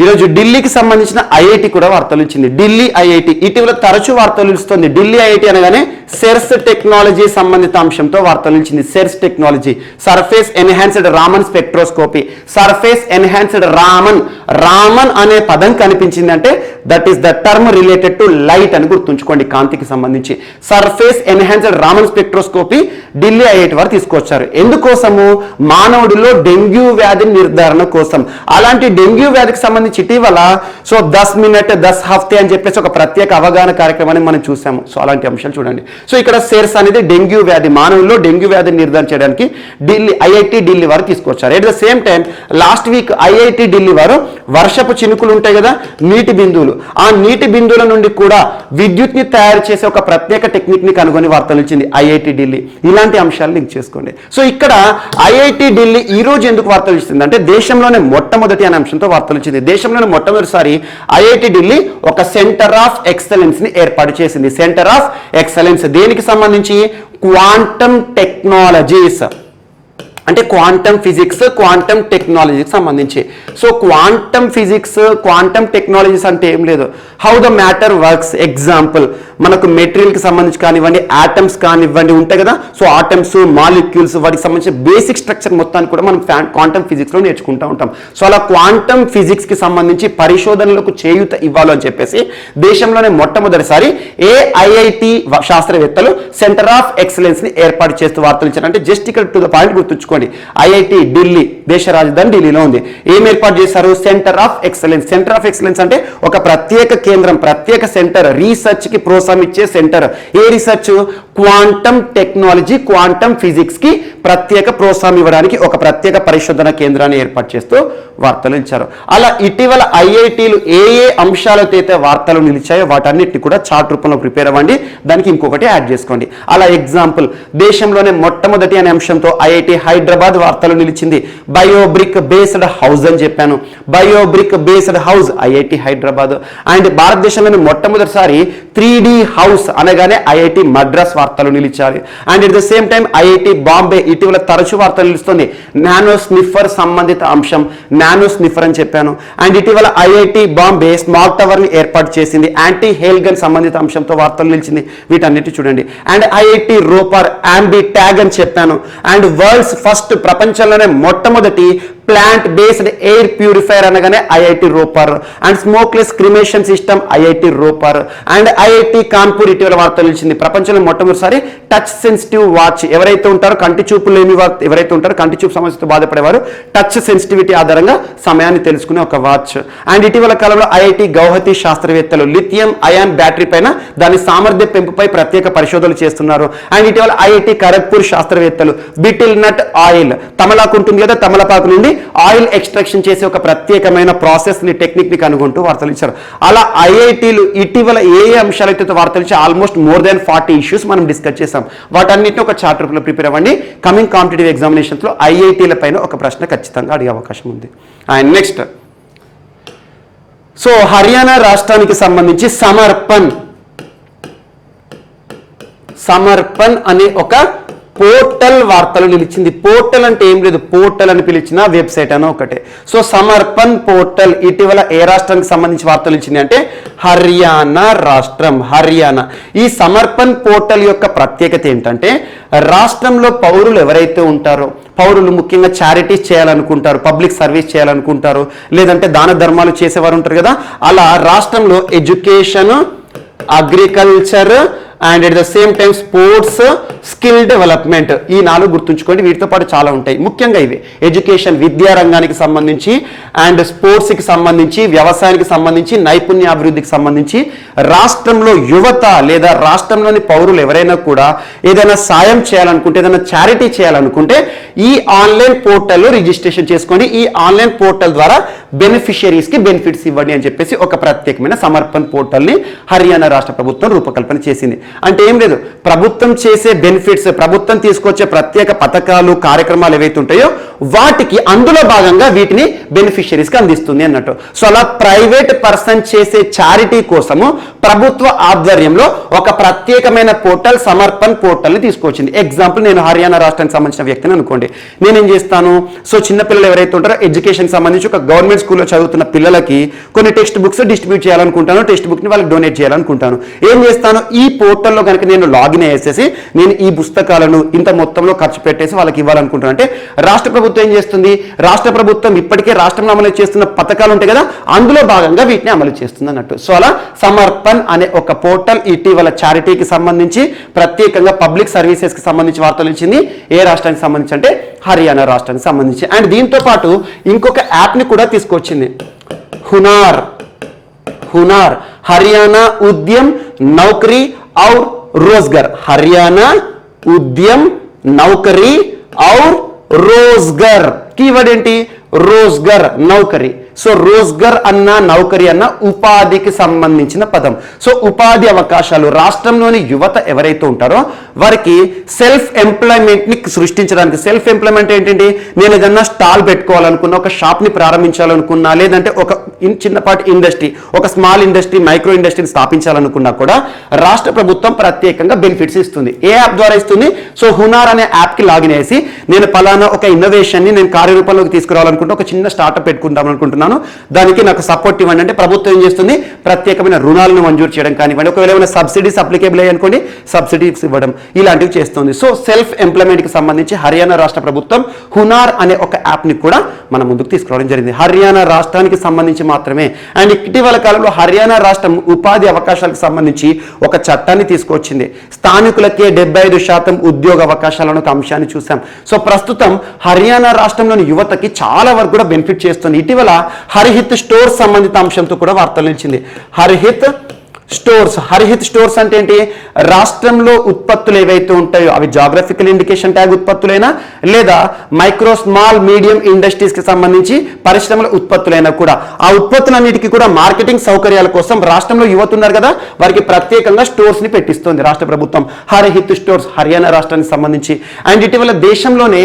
ఈరోజు ఢిల్లీకి సంబంధించిన ఐఐటి కూడా వార్తలు ఇచ్చింది. ఢిల్లీ ఐఐటి ఇటీవల తరచూ వార్తలు ఇస్తుంది. ఢిల్లీ ఐఐటి అనగానే సెర్స్ టెక్నాలజీ సంబంధిత అంశంతో వార్తలు ఇచ్చింది. SERS technology, surface enhanced Raman spectroscopy. Surface enhanced Raman అనే పదం కనిపించింది అంటే that is the term related to light అని గుర్తుంచుకోండి. కాంతికి సంబంధించి surface enhanced Raman spectroscopy Delhi IIT వారు తీసుకొచ్చారు. ఎందుకోసము? మానవుడిలో డెంగ్యూ వ్యాధి నిర్ధారణ కోసం. అలాంటి డెంగ్యూ వ్యాధికి సంబంధించి ఇటీవల సో 10 మినిట్ 10 హఫ్తే అని చెప్పేసి ఒక ప్రత్యేక అవగాహన కార్యక్రమాన్ని మనం చూసాము. సో అలాంటి అంశాలు చూడండి. సో ఇక్కడ సెర్స్ అనేది డెంగ్యూ వ్యాధి, మానవుల్లో డెంగ్యూ వ్యాధిని నిర్ధారణ చేయడానికి ఐఐటి ఢిల్లీ వారు తీసుకొచ్చారు. At the same time last week IIT Delhi వారు వర్షపు చినుకులు ఉంటాయి కదా, నీటి బిందువులు, ఆ నీటి బిందువుల నుండి కూడా విద్యుత్ ని తయారు చేసే ఒక ప్రత్యేక టెక్నిక్ ని కనుగొని వార్తలు ఇచ్చింది ఐఐటి ఢిల్లీ. ఇలాంటి అంశాలు లింక్ చేసుకోండి. సో ఇక్కడ ఐఐటి ఢిల్లీ ఈ రోజు ఎందుకు వార్తలు ఇస్తుంది అంటే దేశంలోనే మొట్టమొదటి అనే అంశంతో వార్తలు ఇచ్చింది. దేశంలోనే మొట్టమొదటిసారి ఐఐటి ఢిల్లీ ఒక సెంటర్ ఆఫ్ ఎక్సలెన్స్ ని ఏర్పాటు చేసింది. సెంటర్ ఆఫ్ ఎక్సలెన్స్ దేనికి సంబంధించి? క్వాంటమ్ టెక్నాలజీస్, అంటే క్వాంటమ్ ఫిజిక్స్, క్వాంటమ్ టెక్నాలజీకి సంబంధించి. So quantum physics, quantum technologies అంటే ఏం లేదు, how the matter works. Example, మనకు మెటీరియల్కి సంబంధించి కానివ్వండి, ఆటమ్స్ కానివ్వండి ఉంటాయి కదా, సో ఆటమ్స్, మాలిక్యూల్స్, వాటికి సంబంధించిన బేసిక్ స్ట్రక్చర్ మొత్తాన్ని కూడా మనం క్వాంటమ్ ఫిజిక్స్లో నేర్చుకుంటూ ఉంటాం. సో అలా క్వాంటమ్ ఫిజిక్స్కి సంబంధించి పరిశోధనలకు చేయూత ఇవ్వాలని చెప్పేసి దేశంలోనే మొట్టమొదటిసారి ఐఐటి శాస్త్రవేత్తలు సెంటర్ ఆఫ్ ఎక్సలెన్స్ ని ఏర్పాటు చేస్తూ వార్తలు ఇచ్చారు. అంటే జస్ట్ ఇక్కడ టు ద పాయింట్ గుర్తుంచుకోండి, ఐఐటి ఢిల్లీ దేశ రాజధాని ఢిల్లీలో ఉంది. ఏం ఏర్పాటు చేశారు? Centre of excellence. Centre of excellence అంటే ఒక ప్రత్యేక కేంద్రం, ప్రత్యేక సెంటర్, రీసెర్చ్ కి ప్రోత్సాహం ఇచ్చే సెంటర్. ఏ research? Quantum technology, quantum physics కి ప్రత్యేక ప్రోత్సాహం ఇవ్వడానికి ఒక ప్రత్యేక పరిశోధన కేంద్రాన్ని ఏర్పాటు చేస్తూ వార్తలు ఇచ్చారు. అలా ఇటీవల ఐఐటీలు ఏ అంశాలతో అయితే వార్తలు నిలిచాయో వాటన్నిటిని కూడా చార్ట్ రూపంలో ప్రిపేర్ అవ్వండి. దానికి ఇంకొకటి యాడ్ చేసుకోండి. అలా ఎగ్జాంపుల్, దేశంలోనే మొట్టమొదటి అనే అంశంతో ఐఐటి హైదరాబాద్ వార్తలు నిలిచింది. బయోబ్రిక్ బేస్డ్ హౌస్ అని చెప్పాను. Biobrick based house IIT Hyderabad. And భారతదేశంలోని మొట్టమొదటిసారి 3D హౌస్ అనగానే ఐఐటి మద్రాస్ వార్తలు నిలిచాయి. And at the same time IIT Bombay ఇటీవల తరచు వార్తలు నిలుస్తుంది. నానో స్నిఫర్ సంబంధిత అంశం, నానో స్నిఫర్ అని చెప్పాను. అండ్ ఇటీవల ఐఐటి బాంబే స్మార్ట్ టవర్ ని ఏర్పాటు చేసింది. యాంటీ హెయిల్ గన్ సంబంధిత అంశంతో వార్తలు నిలిచింది. వీటన్నిటి చూడండి. And IIT Ropar ambi tag అని చెప్పాను. అండ్ వరల్డ్స్ ఫస్ట్, ప్రపంచంలోనే మొట్టమొదటి ప్లాంట్ బేస్డ్ ఎయిర్ ప్యూరిఫైయర్ అనగానే IIT Ropar, and smokeless cremation system IIT Ropar, and IIT Kanpur ఇటీవల వార్తలు నిలిచింది ప్రపంచంలో మొట్టమొదటిసారి టచ్ సెన్సిటివ్ వాచ్. ఎవరైతే ఉంటారో కంటి చూపు లేని ఎవరైతే ఉంటారో కంటి చూపు సమస్యతో బాధపడేవారు టచ్ సెన్సిటివిటీ ఆధారంగా సమయాన్ని తెలుసుకునే ఒక వాచ్. అండ్ ఇటీవల కాలంలో ఐఐటి గౌహతి శాస్త్రవేత్తలు లిథియం అయాన్ బ్యాటరీ పైన దాని సామర్థ్య పెంపుపై ప్రత్యేక పరిశోధనలు చేస్తున్నారు. అండ్ ఇటీవల ఐఐటి ఖరగ్పూర్ శాస్త్రవేత్తలు బిటిల్ నట్ ఆయిల్, తమలాకు ఉంటుంది కదా, తమలపాకు నుండి ఆయిల్ ఎక్స్ట్రాక్షన్ చేసే ఒక ప్రత్యేకమైన ప్రాసెస్ ని టెక్నిక్ ని కనుగొంటూ వార్తలు ఇచ్చారు. అలా ఐఐటీలు ఇటీవల ఏ వార్తలు ఇచ్చి ఆల్మోస్ట్ మోర్ దాన్ 40 ఇష్యూస్ మనం డిస్కస్ చేసాం. వాటన్నిటిని ఒక చార్ట్ రూపంలో ప్రిపేర్ అవ్వండి. కమింగ్ కాంపిటేటివ్ ఎగ్జామినేషన్స్ లో ఐఐటీల పైన ఒక ప్రశ్న ఖచ్చితంగా అడిగే అవకాశం ఉంది. అండ్ నెక్స్ట్, సో హర్యానా రాష్ట్రానికి సంబంధించి సమర్పణ్ అనే ఒక పోర్టల్ వార్తలు నిలిచింది. పోర్టల్ అంటే ఏం లేదు, పోర్టల్ అని పిలిచిన వెబ్సైట్ అని ఒకటే. సో సమర్పణ్ పోర్టల్ ఇటీవల ఏ రాష్ట్రానికి సంబంధించి వార్తలు ఇచ్చింది అంటే హర్యానా రాష్ట్రం. హర్యానా ఈ సమర్పణ్ పోర్టల్ యొక్క ప్రత్యేకత ఏంటంటే రాష్ట్రంలో పౌరులు ఎవరైతే ఉంటారో, పౌరులు ముఖ్యంగా చారిటీస్ చేయాలనుకుంటారు, పబ్లిక్ సర్వీస్ చేయాలనుకుంటారు, లేదంటే దాన ధర్మాలు చేసేవారు ఉంటారు కదా, అలా రాష్ట్రంలో education, agriculture and at the same time sports, skill development, ఈ 4 గుర్తుంచుకోండి. వీటితో పాటు చాలా ఉంటాయి. ముఖ్యంగా ఇవి ఎడ్యుకేషన్ విద్యా రంగానికి సంబంధించి, అండ్ స్పోర్ట్స్కి సంబంధించి, వ్యవసాయానికి సంబంధించి, నైపుణ్యాభివృద్ధికి సంబంధించి రాష్ట్రంలో యువత లేదా రాష్ట్రంలోని పౌరులు ఎవరైనా కూడా ఏదైనా సాయం చేయాలనుకుంటే, ఏదైనా చారిటీ చేయాలనుకుంటే ఈ ఆన్లైన్ పోర్టల్లో రిజిస్ట్రేషన్ చేసుకోండి. ఈ ఆన్లైన్ పోర్టల్ ద్వారా బెనిఫిషియరీస్కి బెనిఫిట్స్ ఇవ్వండి అని చెప్పేసి ఒక ప్రత్యేకమైన సమర్పణ్ పోర్టల్ని హర్యానా రాష్ట్ర ప్రభుత్వం రూపకల్పన చేసింది. అంటే ఏం లేదు, ప్రభుత్వం చేసే బెనిఫిట్స్, ప్రభుత్వం తీసుకొచ్చే ప్రత్యేక పథకాలు, కార్యక్రమాలు ఏవైతే ఉంటాయో వాటికి అందులో భాగంగా వీటిని బెనిఫిషియరీస్కి అందిస్తుంది అన్నట్టు. సో అలా ప్రైవేట్ పర్సన్ చేసే చారిటీ కోసము ప్రభుత్వ ఆధ్వర్యంలో ఒక ప్రత్యేకమైన పోర్టల్ సమర్పణ్ పోర్టల్ని తీసుకొచ్చింది. ఎగ్జాంపుల్, నేను హర్యానా రాష్ట్రానికి సంబంధించిన వ్యక్తిని అనుకోండి. నేనేం చేస్తాను, సో చిన్నపిల్లలు ఎవరైతే ఉంటారో ఎడ్యుకేషన్ సంబంధించి ఒక గవర్నమెంట్ స్కూల్లో చదువుతున్న పిల్లలకి కొన్ని టెక్స్ట్ బుక్స్ డిస్ట్రిబ్యూట్ చేయాలనుకుంటాను, టెక్స్ట్ బుక్ని వాళ్ళకి డొనేట్ చేయాలనుకుంటాను. ఏం చేస్తాను, ఈ పోర్టల్లో కనుక నేను లాగిన్ అయ్యేసేసి నేను ఈ పుస్తకాలను ఇంత మొత్తంలో ఖర్చు పెట్టేసి వాళ్ళకి ఇవ్వాలనుకుంటాను. అంటే రాష్ట్ర ప్రభుత్వం ఏం చేస్తుంది, రాష్ట్ర ప్రభుత్వం ఇప్పటికే రాష్ట్రంలో అమలు చేస్తున్న పథకాలు ఉంటాయి కదా, అందులో భాగంగా వీటిని అమలు చేస్తుంది అన్నట్టు. సో అలా సమర్పణ్ అనే ఒక పోర్టల్ ఇటీవల చారిటీకి సంబంధించి, ప్రత్యేకంగా పబ్లిక్ సర్వీసెస్కి సంబంధించి వార్తలు ఇచ్చింది. ఏ రాష్ట్రానికి సంబంధించి అంటే హర్యానా రాష్ట్రానికి సంబంధించి. అండ్ దీంతో పాటు ఇంకొక యాప్ని కూడా తీసుకొచ్చింది, హునార్ హర్యానా ఉద్యమ్ నౌకరీ ఔర్ రోజ్గర్. హర్యానా ఉద్యమ్ నౌకరీ ఔర్ రోజ్గర్. కీవర్డ్ ఏంటి, రోజ్గర్, నౌకరీ. సో రోజ్గర్ అన్న నౌకరీ అన్న ఉపాధికి సంబంధించిన పదం. సో ఉపాధి అవకాశాలు రాష్ట్రంలోని యువత ఎవరైతే ఉంటారో వారికి సెల్ఫ్ ఎంప్లాయ్మెంట్ ని సృష్టించడానికి. సెల్ఫ్ ఎంప్లాయ్మెంట్ ఏంటంటే, నేను ఏదన్నా స్టాల్ పెట్టుకోవాలనుకున్నా, ఒక షాప్ ని ప్రారంభించాలనుకున్నా, లేదంటే ఒక చిన్నపాటి ఇండస్ట్రీ, ఒక స్మాల్ ఇండస్ట్రీ, మైక్రో ఇండస్ట్రీని స్థాపించాలనుకున్నా కూడా రాష్ట్ర ప్రభుత్వం ప్రత్యేకంగా బెనిఫిట్స్ ఇస్తుంది. ఏ యాప్ ద్వారా ఇస్తుంది, సో హునార్ అనే యాప్ కి లాగిన్ చేసి నేను పలానా ఒక ఇన్నోవేషన్ ని నేను కార్యరూపంలోకి తీసుకురావాలనుకుంటే, ఒక చిన్న స్టార్ట్అప్ పెట్టుకుందాం అనుకుంటున్నాను, దానికి నాకు సపోర్ట్ ఇవ్వండి అంటే ప్రభుత్వం ఏం చేస్తుంది, ప్రత్యేకమైన రుణాలను మంజూరు చేయడం కానివ్వండి, ఒకవేళ ఏమైనా సబ్సిడీస్ అప్లికేబుల్ అయ్యి అనుకోండి సబ్సిడీస్ ఇవ్వడం, ఇలాంటివి చేస్తుంది. సో సెల్ఫ్ ఎంప్లాయ్మెంట్ కి సంబంధించి హర్యానా రాష్ట్ర ప్రభుత్వం హునార్ అనే ఒక యాప్ ని కూడా మన ముందుకు తీసుకురావడం జరిగింది. హర్యానా రాష్ట్రానికి సంబంధించి మాత్రమే. అండ్ ఇటీవల కాలంలో హర్యానా రాష్ట్రం ఉపాధి అవకాశాలకు సంబంధించి ఒక చట్టాన్ని తీసుకొచ్చింది. స్థానికులకే 75% ఉద్యోగ అవకాశాలను ఒక అంశాన్ని చూసాం. సో ప్రస్తుతం హర్యానా రాష్ట్రంలోని యువతకి చాలా వరకు కూడా బెనిఫిట్ చేస్తుంది. ఇటీవల హరిహిత్ స్టోర్స్ సంబంధిత అంశంతో కూడా వార్తలు నిలిచింది. హరిహిత్ స్టోర్స్ అంటే ఏంటి, రాష్ట్రంలో ఉత్పత్తులు ఏవైతే ఉంటాయో అవి జాగ్రఫికల్ ఇండికేషన్ ట్యాగ్ ఉత్పత్తులైనా, లేదా మైక్రో స్మాల్ మీడియం ఇండస్ట్రీస్ కి సంబంధించి పరిశ్రమల ఉత్పత్తులైనా కూడా ఆ ఉత్పత్తులన్నిటికీ కూడా మార్కెటింగ్ సౌకర్యాల కోసం రాష్ట్రంలో యువత ఉన్నారు కదా, వారికి ప్రత్యేకంగా స్టోర్స్ ని పెట్టిస్తుంది రాష్ట్ర ప్రభుత్వం. హరిహిత్ స్టోర్స్ హర్యానా రాష్ట్రానికి సంబంధించి. అండ్ ఇటీవల దేశంలోనే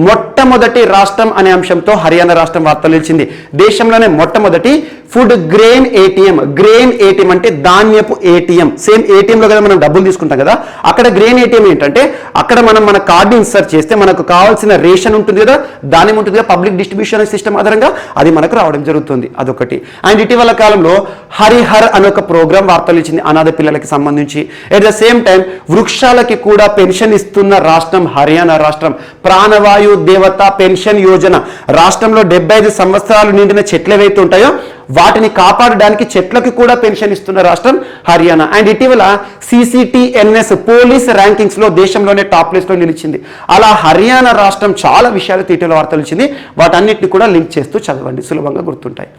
మొట్టమొదటి రాష్ట్రం అనే అంశంతో హర్యానా రాష్ట్రం వార్తలు నిలిచింది. దేశంలోనే మొట్టమొదటి food grain ATM. Grain ATM అంటే ధాన్యపు ఏటీఎం. సేమ్ ఏటీఎంలో కదా మనం డబ్బులు తీసుకుంటాం కదా, అక్కడ గ్రెయిన్ ఏటీఎం ఏంటంటే అక్కడ మనం మన కార్డు ఇన్సర్ట్ చేస్తే మనకు కావాల్సిన రేషన్ ఉంటుంది కదా, ధాన్యం ఉంటుంది కదా, పబ్లిక్ డిస్ట్రిబ్యూషన్ సిస్టమ్ ఆధారంగా అది మనకు రావడం జరుగుతుంది. అదొకటి. అండ్ ఇటీవల కాలంలో హరిహర్ అనే ఒక ప్రోగ్రామ్ వార్తలు ఇచ్చింది అనాథ పిల్లలకి సంబంధించి. ఎట్ ద సేమ్ టైం వృక్షాలకి కూడా పెన్షన్ ఇస్తున్న రాష్ట్రం హర్యానా రాష్ట్రం. ప్రాణవాయు దేవత పెన్షన్ యోజన. రాష్ట్రంలో 75 సంవత్సరాలు నిండిన చెట్లు ఏవైతే ఉంటాయో వాటిని కాపాడడానికి చెట్లకి కూడా పెన్షన్ ఇస్తున్న రాష్ట్రం హర్యానా. అండ్ ఇటీవల CCTNS పోలీస్ ర్యాంకింగ్స్ లో దేశంలోనే టాప్ ప్లేస్ లో నిలిచింది. అలా హర్యానా రాష్ట్రం చాలా విషయాలు తీటల వార్తలు ఇచ్చింది. వాటన్నిటిని కూడా లింక్ చేస్తూ చదవండి, సులభంగా గుర్తుంటాయి.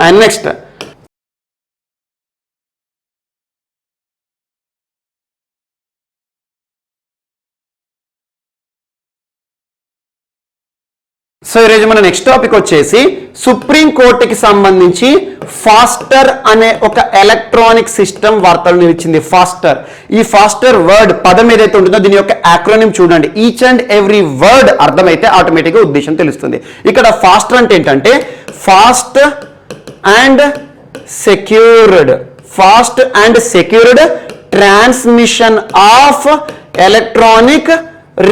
అండ్ నెక్స్ట్ సో ఈరోజు మన నెక్స్ట్ టాపిక్ వచ్చేసి సుప్రీం కోర్టుకి సంబంధించి ఫాస్టర్ అనే ఒక ఎలక్ట్రానిక్ సిస్టమ్ వార్తలు నిలిచింది. ఫాస్టర్. ఈ ఫాస్టర్ వర్డ్ పదం ఏదైతే ఉంటుందో దీని యొక్క యాక్రోనిమ్ చూడండి. ఈచ్ అండ్ ఎవ్రీ వర్డ్ అర్థమైతే ఆటోమేటిక్గా ఉద్దేశం తెలుస్తుంది. ఇక్కడ ఫాస్టర్ అంటే ఏంటంటే fast and secured. Fast and secured transmission of electronic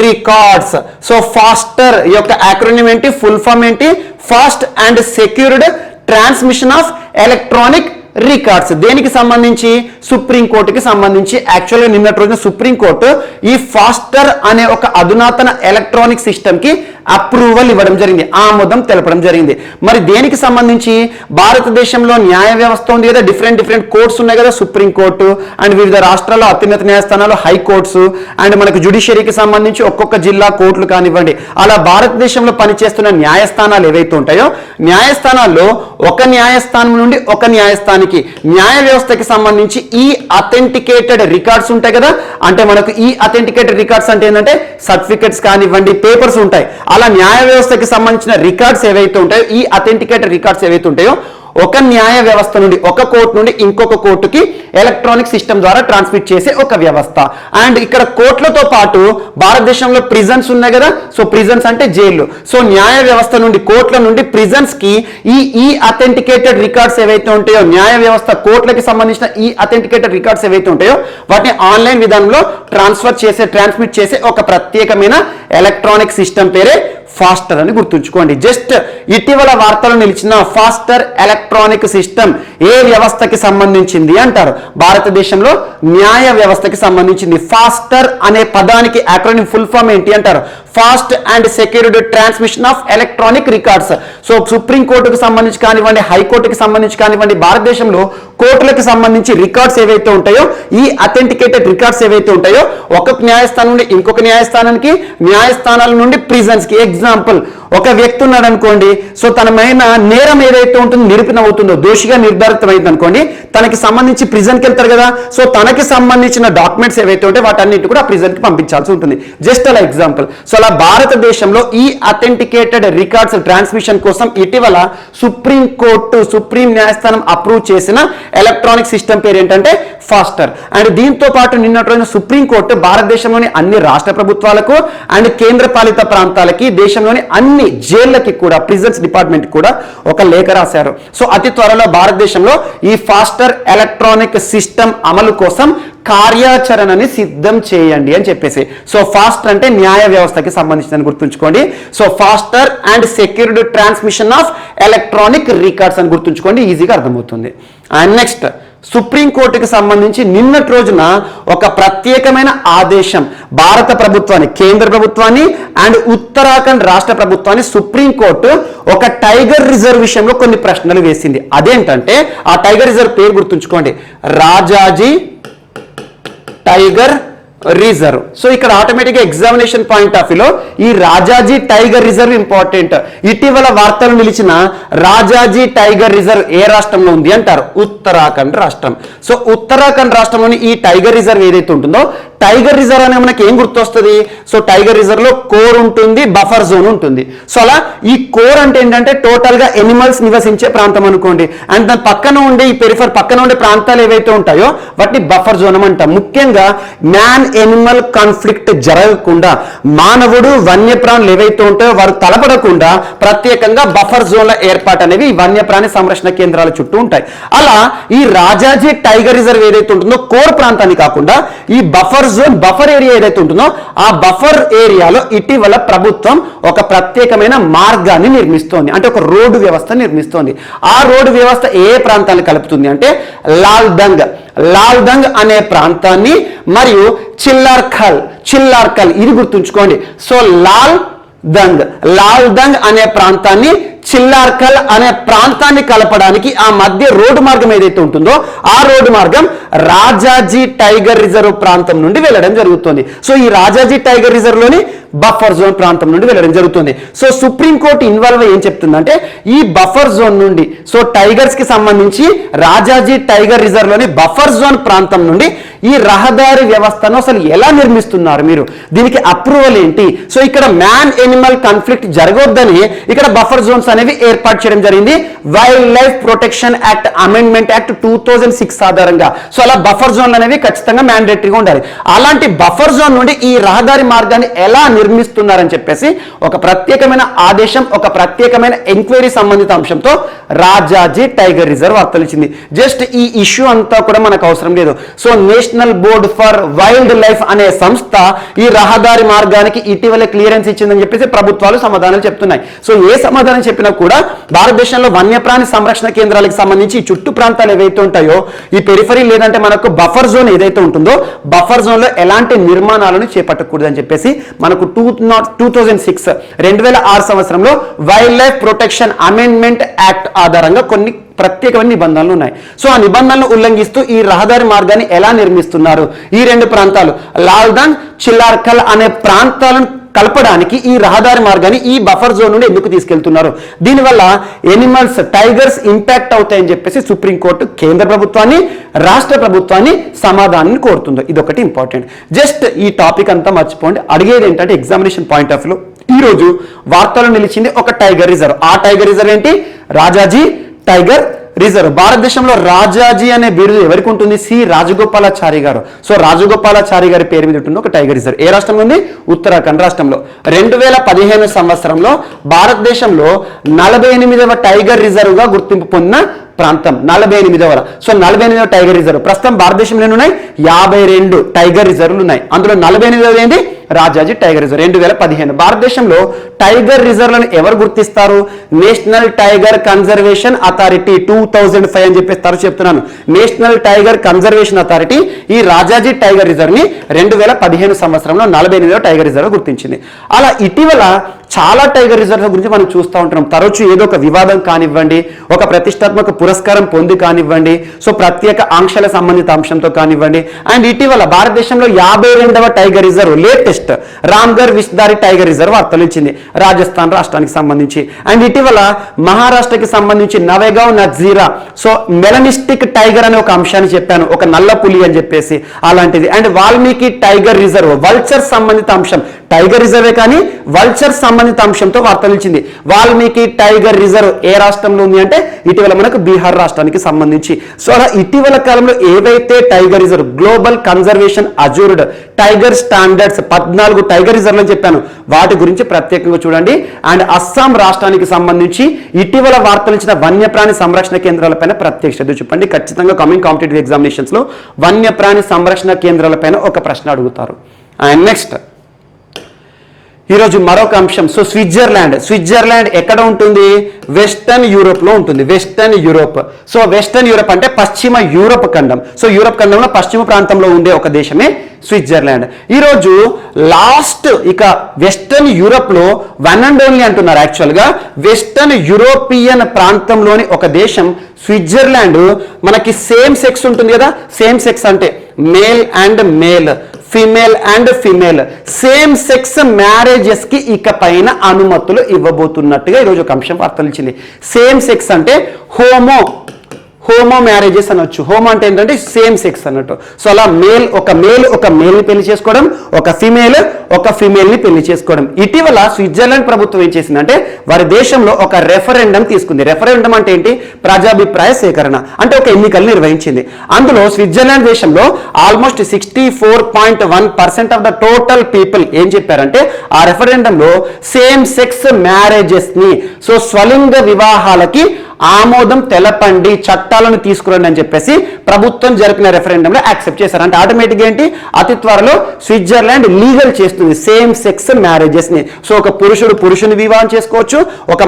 records. So FASTER యొక్క యాక్రోనిమ్ ఏంటి, ఫుల్ ఫామ్ ఏంటి? Fast and secured transmission of electronic records. దేనికి సంబంధించి? సుప్రీం కోర్టుకి సంబంధించి. యాక్చువల్గా నిన్నటి రోజున సుప్రీం కోర్టు ఈ ఫాస్టర్ అనే ఒక అధునాతన ఎలక్ట్రానిక్ సిస్టమ్ కి అప్రూవల్ ఇవ్వడం జరిగింది, ఆమోదం తెలపడం జరిగింది. మరి దేనికి సంబంధించి? భారతదేశంలో న్యాయ వ్యవస్థ ఉంది కదా, డిఫరెంట్ కోర్ట్స్ ఉన్నాయి కదా, సుప్రీం కోర్టు అండ్ వివిధ రాష్ట్రాల్లో అత్యున్నత న్యాయస్థానాలు హైకోర్ట్స్ అండ్ మనకు జ్యుడిషియరీకి సంబంధించి ఒక్కొక్క జిల్లా కోర్టులు కానివ్వండి. అలా భారతదేశంలో పనిచేస్తున్న న్యాయస్థానాలు ఏవైతే ఉంటాయో న్యాయస్థానాల్లో ఒక న్యాయస్థానం నుండి ఒక న్యాయస్థానానికి న్యాయ వ్యవస్థకి సంబంధించి ఈ అథెంటికేటెడ్ రికార్డ్స్ ఉంటాయి కదా, అంటే మనకు ఈ అథెంటికేటెడ్ రికార్డ్స్ అంటే ఏంటంటే సర్టిఫికెట్స్ కానివ్వండి, పేపర్స్ ఉంటాయి. అలా న్యాయ వ్యవస్థకి సంబంధించిన రికార్డ్స్ ఏవైతే ఉంటాయో, ఈ అథెంటికేటెడ్ రికార్డ్స్ ఏవైతే ఉంటాయో ఒక న్యాయ వ్యవస్థ నుండి ఒక కోర్టు నుండి ఇంకొక కోర్టుకి ఎలక్ట్రానిక్ సిస్టమ్ ద్వారా ట్రాన్స్మిట్ చేసే ఒక వ్యవస్థ. అండ్ ఇక్కడ కోర్టులతో పాటు భారతదేశంలో ప్రిజన్స్ ఉన్నాయి కదా, సో ప్రిజన్స్ అంటే జైలు. సో న్యాయ వ్యవస్థ నుండి కోర్టుల నుండి ప్రిజన్స్ కి ఈ అథెంటికేటెడ్ రికార్డ్స్ ఏవైతే ఉంటాయో, న్యాయ వ్యవస్థ కోర్టులకి సంబంధించిన ఈ అథెంటికేటెడ్ రికార్డ్స్ ఏవైతే ఉంటాయో వాటిని ఆన్లైన్ విధానంలో ట్రాన్స్మిట్ చేసే ఒక ప్రత్యేకమైన ఎలక్ట్రానిక్ సిస్టమ్ పేరే ఫాస్టర్ అని గుర్తుంచుకోండి. జస్ట్ ఇటీవల వార్తలు నిలిచిన ఫాస్టర్ ఎలక్ట్రానిక్ సిస్టమ్ ఏ వ్యవస్థకి సంబంధించింది అంటారు? భారతదేశంలో న్యాయ వ్యవస్థకి సంబంధించింది. ఫాస్టర్ అనే పదానికి యాక్రోనిమ్ ఫుల్ ఫామ్ ఏంటి అంటారు? Fast and secured transmission of electronic records. So supreme కోర్టుకు సంబంధించి కానివ్వండి, హైకోర్టుకి సంబంధించి కానివ్వండి, భారతదేశంలో కోర్టులకు సంబంధించి రికార్డ్స్ ఏవైతే ఉంటాయో, ఈ అథెంటికేటెడ్ రికార్డ్స్ ఏవైతే ఉంటాయో ఒక న్యాయస్థానం నుండి ఇంకొక న్యాయస్థానానికి, న్యాయస్థానాల నుండి ప్రిజన్స్ కి. ఎగ్జాంపుల్, ఒక వ్యక్తి ఉన్నాడు అనుకోండి, సో తన మీద నేరం ఏదైతే ఉంటుందో నిరూపణ అవుతుందో, దోషిగా నిర్ధారితమైంది అనుకోండి, తనకి సంబంధించి ప్రిజన్కి వెళ్తారు కదా, సో తనకి సంబంధించిన డాక్యుమెంట్స్ ఏవైతే ఉంటాయో వాటన్నిటి కూడా ప్రిజన్కి పంపించాల్సి ఉంటుంది. జస్ట్ అలా ఎగ్జాంపుల్. సో అలా భారతదేశంలో ఈ అథెంటికేటెడ్ రికార్డ్స్ ట్రాన్స్మిషన్ కోసం ఇటీవల సుప్రీం న్యాయస్థానం అప్రూవ్ చేసిన ఎలక్ట్రానిక్ సిస్టమ్ పేరు ఏంటంటే ఫాస్టర్. అండ్ దీంతో పాటు నిన్నటి రోజున సుప్రీం కోర్టు భారతదేశంలోని అన్ని రాష్ట్ర ప్రభుత్వాలకు అండ్ కేంద్ర పాలిత ప్రాంతాలకి, దేశంలోని అన్ని జైళ్ళకి కూడా, ప్రిజన్స్ డిపార్ట్మెంట్ కూడా ఒక లేఖ రాశారు. సో అతి త్వరలో భారతదేశంలో ఈ ఫాస్టర్ ఎలక్ట్రానిక్ సిస్టమ్ అమలు కోసం కార్యాచరణని సిద్ధం చేయండి అని చెప్పేసి. సో ఫాస్టర్ అంటే న్యాయ వ్యవస్థకి సంబంధించిందని గుర్తుంచుకోండి. So FASTER and secured transmission of electronic records అని గుర్తుంచుకోండి, ఈజీగా అర్థమవుతుంది. అండ్ నెక్స్ట్ సుప్రీం కోర్టుకి సంబంధించి నిన్నటి రోజున ఒక ప్రత్యేకమైన ఆదేశం భారత ప్రభుత్వాన్ని, కేంద్ర ప్రభుత్వాన్ని అండ్ ఉత్తరాఖండ్ రాష్ట్ర ప్రభుత్వాన్ని సుప్రీం కోర్టు ఒక టైగర్ రిజర్వ్ విషయంలో కొన్ని ప్రశ్నలు వేసింది. అదేంటంటే ఆ టైగర్ రిజర్వ్ పేరు గుర్తుంచుకోండి, రాజాజీ టైగర్ రిజర్వ్. సో ఇక్కడ ఆటోమేటిక్గా ఎగ్జామినేషన్ పాయింట్ ఆఫ్ వ్యూలో ఈ రాజాజీ టైగర్ రిజర్వ్ ఇంపార్టెంట్. ఇటీవల వార్తలు నిలిచిన రాజాజీ టైగర్ రిజర్వ్ ఏ రాష్ట్రంలో ఉంది అంటారు? ఉత్తరాఖండ్ రాష్ట్రం. సో ఉత్తరాఖండ్ రాష్ట్రంలోని ఈ టైగర్ రిజర్వ్ ఏదైతే ఉంటుందో టైగర్ రిజర్వ్ అనే మనకి ఏం గుర్తొస్తుంది? సో టైగర్ రిజర్వ్ లో కోర్ ఉంటుంది, బఫర్ జోన్ ఉంటుంది. సో అలా ఈ కోర్ అంటే ఏంటంటే టోటల్ గా ఎనిమల్స్ నివసించే ప్రాంతం అనుకోండి. అండ్ దాని పక్కన ఉండే ఈ పెరిఫర్ పక్కన ఉండే ప్రాంతాలు ఏవైతే ఉంటాయో వాటిని బఫర్ జోన్ అంటాం. ముఖ్యంగా మ్యాన్ ఎనిమల్ కాన్ఫ్లిక్ట్ జరగకుండా, మానవుడు వన్యప్రాణులు ఏవైతే ఉంటాయో వారు తలపడకుండా ప్రత్యేకంగా బఫర్ జోన్ల ఏర్పాటు అనేవి వన్యప్రాణి సంరక్షణ కేంద్రాల చుట్టూ ఉంటాయి. అలా ఈ రాజాజీ టైగర్ రిజర్వ్ ఏదైతే ఉంటుందో కోర్ ప్రాంతాన్ని కాకుండా ఈ బఫర్ జోన్, బఫర్ ఏరియా ఏదైతే ఉంటుందో ఆ బఫర్ ఏరియాలో ఇటీవల ప్రభుత్వం ఒక ప్రత్యేకమైన మార్గాన్ని నిర్మిస్తోంది, అంటే ఒక రోడ్డు వ్యవస్థ నిర్మిస్తోంది. ఆ రోడ్డు వ్యవస్థ ఏ ప్రాంతాన్ని కలుపుతుంది అంటే లాల్దంగ్ అనే ప్రాంతాన్ని మరియు చిల్లార్కల్ ఇది గుర్తుంచుకోండి. సో లాల్దంగ్ అనే ప్రాంతాన్ని చిల్లార్కల్ అనే ప్రాంతాన్ని కలపడానికి ఆ మధ్య రోడ్డు మార్గం ఏదైతే ఉంటుందో ఆ రోడ్డు మార్గం రాజాజీ టైగర్ రిజర్వ్ ప్రాంతం నుండి వెళ్ళడం జరుగుతుంది. సో ఈ రాజాజీ టైగర్ రిజర్వ్ లోని బఫర్ జోన్ ప్రాంతం నుండి వెళ్ళడం జరుగుతుంది. సో సుప్రీంకోర్టు ఇన్వాల్వ్ ఏం చెప్తుందంటే ఈ బఫర్ జోన్ నుండి, సో టైగర్స్ కి సంబంధించి రాజాజీ టైగర్ రిజర్వ్ లోని బఫర్ జోన్ ప్రాంతం నుండి ఈ రహదారి వ్యవస్థను అసలు ఎలా నిర్మిస్తున్నారు మీరు, దీనికి అప్రూవల్ ఏంటి? సో ఇక్కడ మ్యాన్ ఎనిమల్ కాన్ఫ్లిక్ట్ జరగొద్దని ఇక్కడ బఫర్ జోన్స్ అనేవి ఏర్పాటు చేయడం జరిగింది wild life protection act amendment act 2006 ఆధారంగా. సో అలా బఫర్ జోన్లు అనేవి ఖచ్చితంగా మ్యాండేటరీగా ఉండాలి. అలాంటి బఫర్ జోన్ నుండి ఈ రహదారి మార్గాన్ని ఎలా నిర్మిస్తున్నారని చెప్పేసి ఒక ప్రత్యేకమైన ఆదేశం, ఒక ప్రత్యేకమైన ఎంక్వైరీ సంబంధిత అంశంతో రాజాజీ టైగర్ రిజర్వ్ వార్తలిచ్చింది. జస్ట్ ఈ ఇష్యూ అంతా కూడా మనకు అవసరం లేదు. So national board for wild life అనే సంస్థ ఈ రహదారి మార్గానికి ఇటీవల క్లియరెన్స్ ఇచ్చిందని చెప్పేసి ప్రభుత్వాలు సమాధానాలు చెప్తున్నాయి. సో ఏ సమాధానం చెప్పినా కూడా భారతదేశంలో వన్యప్రాణి సంరక్షణ కేంద్రాలకు సంబంధించి చుట్టూ ప్రాంతాలు ఏవైతే ఉంటాయో ఈ పెరిఫరీ లేదంటే మనకు బఫర్ జోన్ ఏదైతే ఉంటుందో బఫర్ జోన్ లో ఎలాంటి నిర్మాణాలను చేపట్టకూడదు అని చెప్పేసి మనకు 2006 సంవత్సరంలో wild life protection amendment act ఆధారంగా కొన్ని ప్రత్యేకమైన నిబంధనలు ఉన్నాయి. సో ఆ నిబంధనలు ఉల్లంఘిస్తూ ఈ రహదారి మార్గాన్ని ఎలా నిర్మిస్తున్నారు, ఈ రెండు ప్రాంతాలు లాల్దంగ్ చిల్లార్కల్ అనే ప్రాంతాలను కలపడానికి ఈ రహదారి మార్గాన్ని ఈ బఫర్ జోన్ నుండి ఎందుకు తీసుకెళ్తున్నారు, దీనివల్ల ఎనిమల్స్ టైగర్స్ ఇంపాక్ట్ అవుతాయని చెప్పేసి సుప్రీంకోర్టు కేంద్ర ప్రభుత్వాన్ని రాష్ట్ర ప్రభుత్వాన్ని సమాధానాన్ని కోరుతుంది. ఇదొకటి ఇంపార్టెంట్. జస్ట్ ఈ టాపిక్ అంతా మర్చిపోండి. అడిగేది ఏంటంటే ఎగ్జామినేషన్ పాయింట్ ఆఫ్ వ్యూ ఈ రోజు వార్తలు నిలిచింది ఒక టైగర్ రిజర్వ్. ఆ టైగర్ రిజర్వ్ ఏంటి? Rajaji tiger reserve. భారతదేశంలో రాజాజీ అనే బిరుదు ఎవరికి ఉంటుంది? సి రాజగోపాలాచారి గారు. సో రాజగోపాలాచారి గారి పేరు మీద ఉంటుంది ఒక టైగర్ రిజర్వ్. ఏ రాష్ట్రంలో ఉంది? ఉత్తరాఖండ్ రాష్ట్రంలో. 2015 సంవత్సరంలో భారతదేశంలో 48వ టైగర్ రిజర్వ్ గా గుర్తింపు పొందిన ప్రాంతం 48వ. సో 48వ టైగర్ రిజర్వ్. ప్రస్తుతం భారతదేశంలో ఉన్నాయి 52 టైగర్ రిజర్వ్లు ఉన్నాయి. అందులో 48వ ఏంటి? Rajaji tiger reserve. 2015 భారతదేశంలో టైగర్ రిజర్వ్లను ఎవరు గుర్తిస్తారు? నేషనల్ టైగర్ కన్జర్వేషన్ అథారిటీ 2005 అని చెప్పేసి తరచు చెప్తున్నాను. నేషనల్ టైగర్ కన్జర్వేషన్ అథారిటీ ఈ రాజాజీ టైగర్ రిజర్వ్ ని 2015 సంవత్సరంలో 48వ టైగర్ రిజర్వ్ గుర్తించింది. అలా ఇటీవల చాలా టైగర్ రిజర్వ్ గురించి మనం చూస్తూ ఉంటున్నాం. తరచు ఏదో ఒక వివాదం కానివ్వండి, ఒక ప్రతిష్టాత్మక పురస్కారం పొంది కానివ్వండి, సో ప్రత్యేక ఆంక్షల సంబంధిత అంశంతో కానివ్వండి. అండ్ ఇటీవల భారతదేశంలో 52వ tiger reserve latest Ramgarh Vishdhari tiger reserve వార్తలిచ్చింది రాజస్థాన్ రాష్ట్రానికి సంబంధించి. అండ్ ఇటీవల మహారాష్ట్రకి సంబంధించి Navegaon Nagzira, so melanistic tiger అనే ఒక అంశాన్ని చెప్పాను, ఒక నల్ల పులి అని చెప్పేసి అలాంటిది. And Valmiki tiger reserve vulture సంబంధిత అంశం, టైగర్ రిజర్వే కానీ వల్చర్ సంబంధిత అంశంతో వార్తలిచ్చింది. వాల్మీకి టైగర్ రిజర్వ్ ఏ రాష్ట్రంలో ఉంది అంటే ఇటీవల మనకు బీహార్ రాష్ట్రానికి సంబంధించి. సో అలా ఇటీవల కాలంలో ఏవైతే tiger reserve global conservation assured tiger standards 14 tiger రిజర్వ్లు అని చెప్పాను, వాటి గురించి ప్రత్యేకంగా చూడండి. అండ్ అస్సాం రాష్ట్రానికి సంబంధించి ఇటీవల వార్తలిచ్చిన వన్యప్రాణి సంరక్షణ కేంద్రాలపైన ప్రత్యేక శ్రద్ధ చూపండి. ఖచ్చితంగా కమింగ్ కాంపిటేటివ్ ఎగ్జామినేషన్స్ లో వన్యప్రాణి సంరక్షణ కేంద్రాలపైన ఒక ప్రశ్న అడుగుతారు. అండ్ నెక్స్ట్ ఈరోజు మరొక అంశం. సో స్విట్జర్లాండ్ ఎక్కడ ఉంటుంది? వెస్టర్న్ యూరోప్ లో ఉంటుంది. Western Europe. So western Europe అంటే పశ్చిమ యూరోప్ ఖండం. సో యూరోప్ ఖండంలో పశ్చిమ ప్రాంతంలో ఉండే ఒక దేశమే స్విట్జర్లాండ్. ఈరోజు లాస్ట్ ఇక వెస్టర్న్ యూరోప్ లో వన్ అండ్ ఓన్లీ అంటున్నారు. యాక్చువల్ గా వెస్టర్న్ యూరోపియన్ ప్రాంతంలోని ఒక దేశం స్విట్జర్లాండ్. మనకి సేమ్ సెక్స్ ఉంటుంది కదా, సేమ్ సెక్స్ అంటే male and male, female and female, same sex marriages కి ఇక పైన అనుమతులు ఇవ్వబోతున్నట్టుగా ఈరోజు ఒక అంశం వార్తలిచ్చింది. సేమ్ సెక్స్ అంటే హోమో మ్యారేజెస్ అనొచ్చు. హోమో అంటే ఏంటంటే సేమ్ సెక్స్ అన్నట్టు. సో అలా ఒక మేల్ని పెళ్లి చేసుకోవడం, ఒక ఫిమేల్ని పెళ్లి చేసుకోవడం. ఇటీవల స్విట్జర్లాండ్ ప్రభుత్వం ఏం చేసిందంటే వారి దేశంలో ఒక రెఫరెండం తీసుకుంది. రెఫరెండం అంటే ఏంటి? ప్రజాభిప్రాయ సేకరణ, అంటే ఒక ఎన్నికలు నిర్వహించింది. అందులో స్విట్జర్లాండ్ దేశంలో almost 64.1% of the total people ఏం చెప్పారంటే ఆ రెఫరెండంలో సేమ్ సెక్స్ మ్యారేజెస్ ని, సో స్వలింగ వివాహాలకి ఆమోదం తెలపండి, చట్టాలను తీసుకురండి అని చెప్పేసి ప్రభుత్వం జరిపిన రెఫరెండంలో యాక్సెప్ట్ చేశారు. అంటే ఆటోమేటిక్ ఏంటి? అతి త్వరలో స్విట్జర్లాండ్ లీగల్ చేస్తుంది సేమ్ సెక్స్ మ్యారేజెస్ ని. సో ఒక పురుషుని వివాహం చేసుకోవచ్చు, ఒక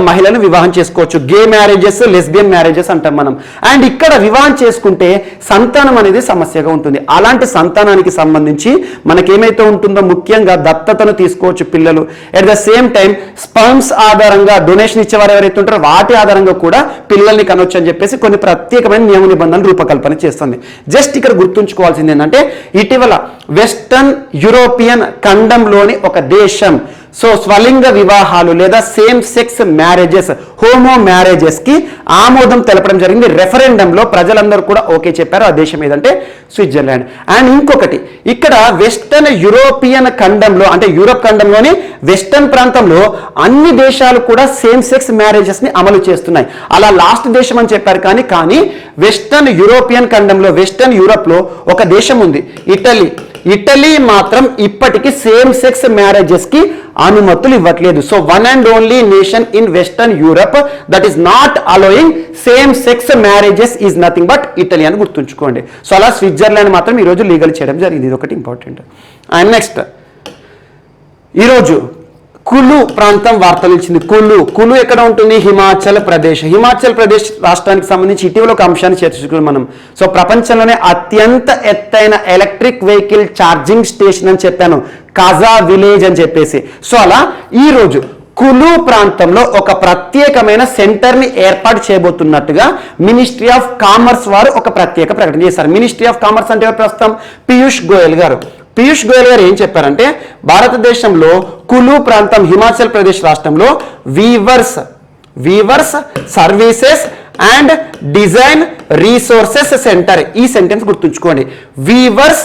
మహిళను వివాహం చేసుకోవచ్చు. గే మ్యారేజెస్, లెస్బియన్ మ్యారేజెస్ అంటాం మనం. అండ్ ఇక్కడ వివాహం చేసుకుంటే సంతానం అనేది సమస్యగా ఉంటుంది. అలాంటి సంతానానికి సంబంధించి మనకేమైతే ఉంటుందో ముఖ్యంగా దత్తతను తీసుకోవచ్చు పిల్లలు. At the same time sperms ఆధారంగా డొనేషన్ ఇచ్చేవారు ఎవరైతే ఉంటారో వాటి ఆధారంగా కూడా పిల్లల్ని కనొచ్చు అని చెప్పేసి కొన్ని ప్రత్యేకమైన నియమ నిబంధనలు రూపకల్పన చేస్తుంది. జస్ట్ ఇక్కడ గుర్తుంచుకోవాల్సింది ఏంటంటే ఇటీవల వెస్టర్న్ యూరోపియన్ ఖండంలోని ఒక దేశం సో స్వలింగ వివాహాలు లేదా same sex marriages, homo marriages కి ఆమోదం తెలపడం జరిగింది. రెఫరెండంలో ప్రజలందరూ కూడా ఓకే చెప్పారు. ఆ దేశం ఏదంటే స్విట్జర్లాండ్. అండ్ ఇంకొకటి, ఇక్కడ వెస్టర్న్ యూరోపియన్ ఖండంలో అంటే యూరోప్ ఖండంలోని వెస్టర్న్ ప్రాంతంలో అన్ని దేశాలు కూడా సేమ్ సెక్స్ మ్యారేజెస్ ని అమలు చేస్తున్నాయి. అలా లాస్ట్ దేశం అని చెప్పారు కానీ వెస్టర్న్ యూరోపియన్ ఖండంలో వెస్టర్న్ యూరోప్ లో ఒక దేశం ఉంది, ఇటలీ మాత్రం ఇప్పటికీ సేమ్ సెక్స్ మ్యారేజెస్ కి అనుమతులు ఇవ్వట్లేదు. So one and only nation in western Europe that is not allowing same sex marriages is nothing but Italy అని గుర్తుంచుకోండి. సో అలా స్విట్జర్లాండ్ మాత్రం ఈరోజు లీగల్ చేయడం జరిగింది. ఇది ఒకటి ఇంపార్టెంట్. అండ్ నెక్స్ట్ ఈరోజు కులు ప్రాంతం వార్తలు ఇచ్చింది. కులు ఎక్కడ ఉంటుంది? హిమాచల్ ప్రదేశ్ రాష్ట్రానికి సంబంధించి ఇటీవల ఒక అంశాన్ని చర్చించుకున్నాం మనం. సో ప్రపంచంలోనే అత్యంత ఎత్తైన ఎలక్ట్రిక్ వెహికల్ ఛార్జింగ్ స్టేషన్ అని చెప్పాను, కాజా విలేజ్ అని చెప్పేసి. సో అలా ఈ రోజు కులు ప్రాంతంలో ఒక ప్రత్యేకమైన సెంటర్ ని ఏర్పాటు చేయబోతున్నట్టుగా మినిస్ట్రీ ఆఫ్ కామర్స్ వారు ఒక ప్రత్యేక ప్రకటన చేశారు. మినిస్ట్రీ ఆఫ్ కామర్స్ అంటే ప్రస్తుతం పీయూష్ గోయల్ గారు ఏం చెప్పారంటే భారతదేశంలో కులు ప్రాంతం హిమాచల్ ప్రదేశ్ రాష్ట్రంలో weavers services and design resources centre. ఈ సెంటెన్స్ గుర్తుంచుకోండి. Weavers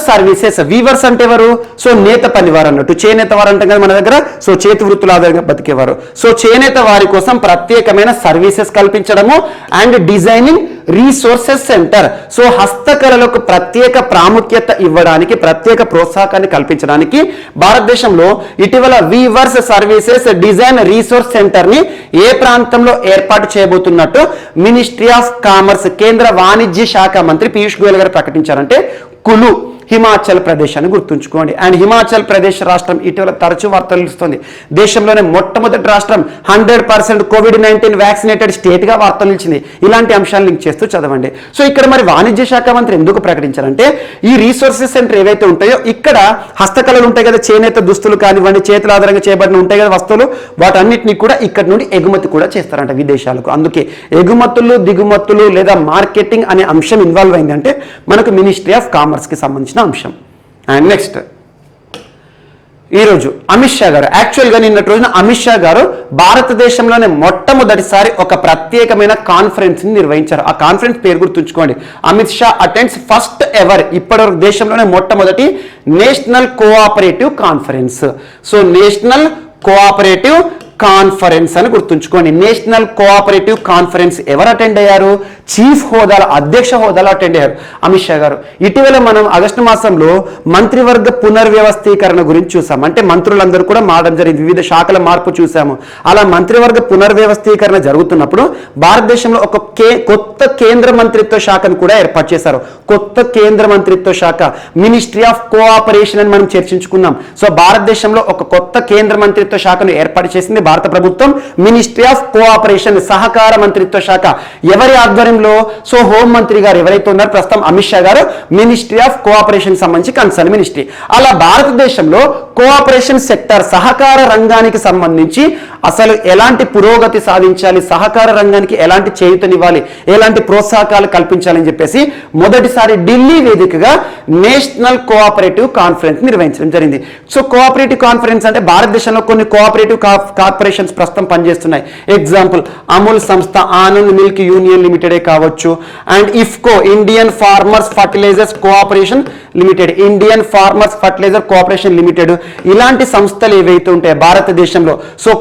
services. వీవర్స్ అంటే ఎవరు? సో నేత పనివారు అన్నట్టు. చేనేత వారు అంటాం కదా మన దగ్గర. సో చేతి వృత్తుల ఆధారంగా బతికేవారు. సో చేనేత వారి కోసం ప్రత్యేకమైన సర్వీసెస్ కల్పించడము and designing resources centre. So హస్తకళలకు ప్రత్యేక ప్రాముఖ్యత ఇవ్వడానికి, ప్రత్యేక ప్రోత్సాహాన్ని కల్పించడానికి భారతదేశంలో ఇటీవల weavers services design resource centre ని ఏ ప్రాంతంలో ఏర్పాటు చేయబోతున్నట్టు మినిస్ట్రీ ఆఫ్ కామర్స్ కేంద్ర వాణిజ్య శాఖ మంత్రి పీయూష్ గోయల్ గారు ప్రకటించారంటే కులు హిమాచల్ ప్రదేశ్ అని గుర్తుంచుకోండి. అండ్ హిమాచల్ ప్రదేశ్ రాష్ట్రం ఇటీవల తరచూ వార్తలు ఇస్తుంది. దేశంలోనే మొట్టమొదటి రాష్ట్రం 100% కోవిడ్-19 వ్యాక్సినేటెడ్ స్టేట్ గా వార్తలు ఇచ్చింది. ఇలాంటి అంశాలు లింక్ చేస్తూ చదవండి. సో ఇక్కడ మరి వాణిజ్య శాఖ మంత్రి ఎందుకు ప్రకటించారంటే ఈ రీసోర్సెస్ సెంటర్ ఏవైతే ఉంటాయో ఇక్కడ హస్తకళలు ఉంటాయి కదా, చేనేత దుస్తులు కానివ్వండి, చేతుల ఆధారంగా చేయబడిన ఉంటాయి కదా వస్తువులు, వాటన్నిటిని కూడా ఇక్కడ నుండి ఎగుమతి కూడా చేస్తారంట విదేశాలకు. అందుకే ఎగుమతులు దిగుమతులు లేదా మార్కెటింగ్ అనే అంశం ఇన్వాల్వ్ అయిందంటే మనకు మినిస్ట్రీ ఆఫ్ కామర్స్ కి సంబంధించిన అంశం. అండ్ నెక్స్ట్ ఈరోజు అమిత్ షా గారు, యాక్చువల్గా నిన్నటి రోజున అమిత్ షా గారు భారతదేశంలోనే మొట్టమొదటిసారి ఒక ప్రత్యేకమైన కాన్ఫరెన్స్ ని నిర్వహించారు. ఆ కాన్ఫరెన్స్ పేరు గుర్తుంచుకోండి. Amit Shah attends first ever, ఇప్పటివరకు దేశంలోనే మొట్టమొదటి national cooperative conference. So national cooperative conference అని గుర్తుంచుకోండి. నేషనల్ కోఆపరేటివ్ కాన్ఫరెన్స్ ఎవరు అటెండ్ అయ్యారు? చీఫ్ హోదాలో, అధ్యక్ష హోదాలో అటెండ్ అయ్యారు అమిత్ షా గారు. ఇటీవల మనం ఆగస్టు మాసంలో మంత్రివర్గ పునర్వ్యవస్థీకరణ గురించి చూసాం. అంటే మంత్రులందరూ కూడా మారడం జరిగింది, వివిధ శాఖల మార్పు చూసాము. అలా మంత్రివర్గ పునర్వ్యవస్థీకరణ జరుగుతున్నప్పుడు భారతదేశంలో ఒక కొత్త కేంద్ర మంత్రిత్వ శాఖను కూడా ఏర్పాటు చేశారు. కొత్త కేంద్ర మంత్రిత్వ శాఖ మినిస్ట్రీ ఆఫ్ కోఆపరేషన్ అని మనం చర్చించుకున్నాం. సో భారతదేశంలో ఒక కొత్త కేంద్ర మంత్రిత్వ శాఖను ఏర్పాటు చేసింది భారత ప్రభుత్వం, మినిస్ట్రీ ఆఫ్ కోఆపరేషన్, సహకార మంత్రిత్వ శాఖ. ఎవరి ఆధ్వర్యంలో? సో హోం మంత్రి గారు ఎవరైతే ఉన్నారో ప్రస్తుతం అమిత్ షా గారు మినిస్ట్రీ ఆఫ్ కోఆపరేషన్ సంబంధించి కన్సర్న్ మినిస్ట్రీ. అలా భారతదేశంలో కోఆపరేషన్ సెక్టర్ సహకార రంగానికి సంబంధించి అసలు ఎలాంటి పురోగతి సాధించాలి, సహకార రంగానికి ఎలాంటి చేయూతనివ్వాలి, ఎలాంటి ప్రోత్సాహకాలు కల్పించాలని చెప్పేసి మొదటిసారి ఢిల్లీ వేదికగా నేషనల్ కోఆపరేటివ్ కాన్ఫరెన్స్ నిర్వహించడం జరిగింది. సో కోఆపరేటివ్ కాన్ఫరెన్స్ అంటే భారతదేశంలో కొన్ని కోఆపరేటివ్ కార్పొరేషన్స్ ప్రస్తుతం పనిచేస్తున్నాయి. ఎగ్జాంపుల్ అమూల్ సంస్థ, ఆనంద్ మిల్క్ యూనియన్ లిమిటెడే కావచ్చు, and IFFCO Indian farmers fertilisers cooperation limited, Indian farmers fertiliser cooperation limited, ఇలాంటి సంస్థలు ఏవైతే ఉంటాయో భారతదేశంలో, సో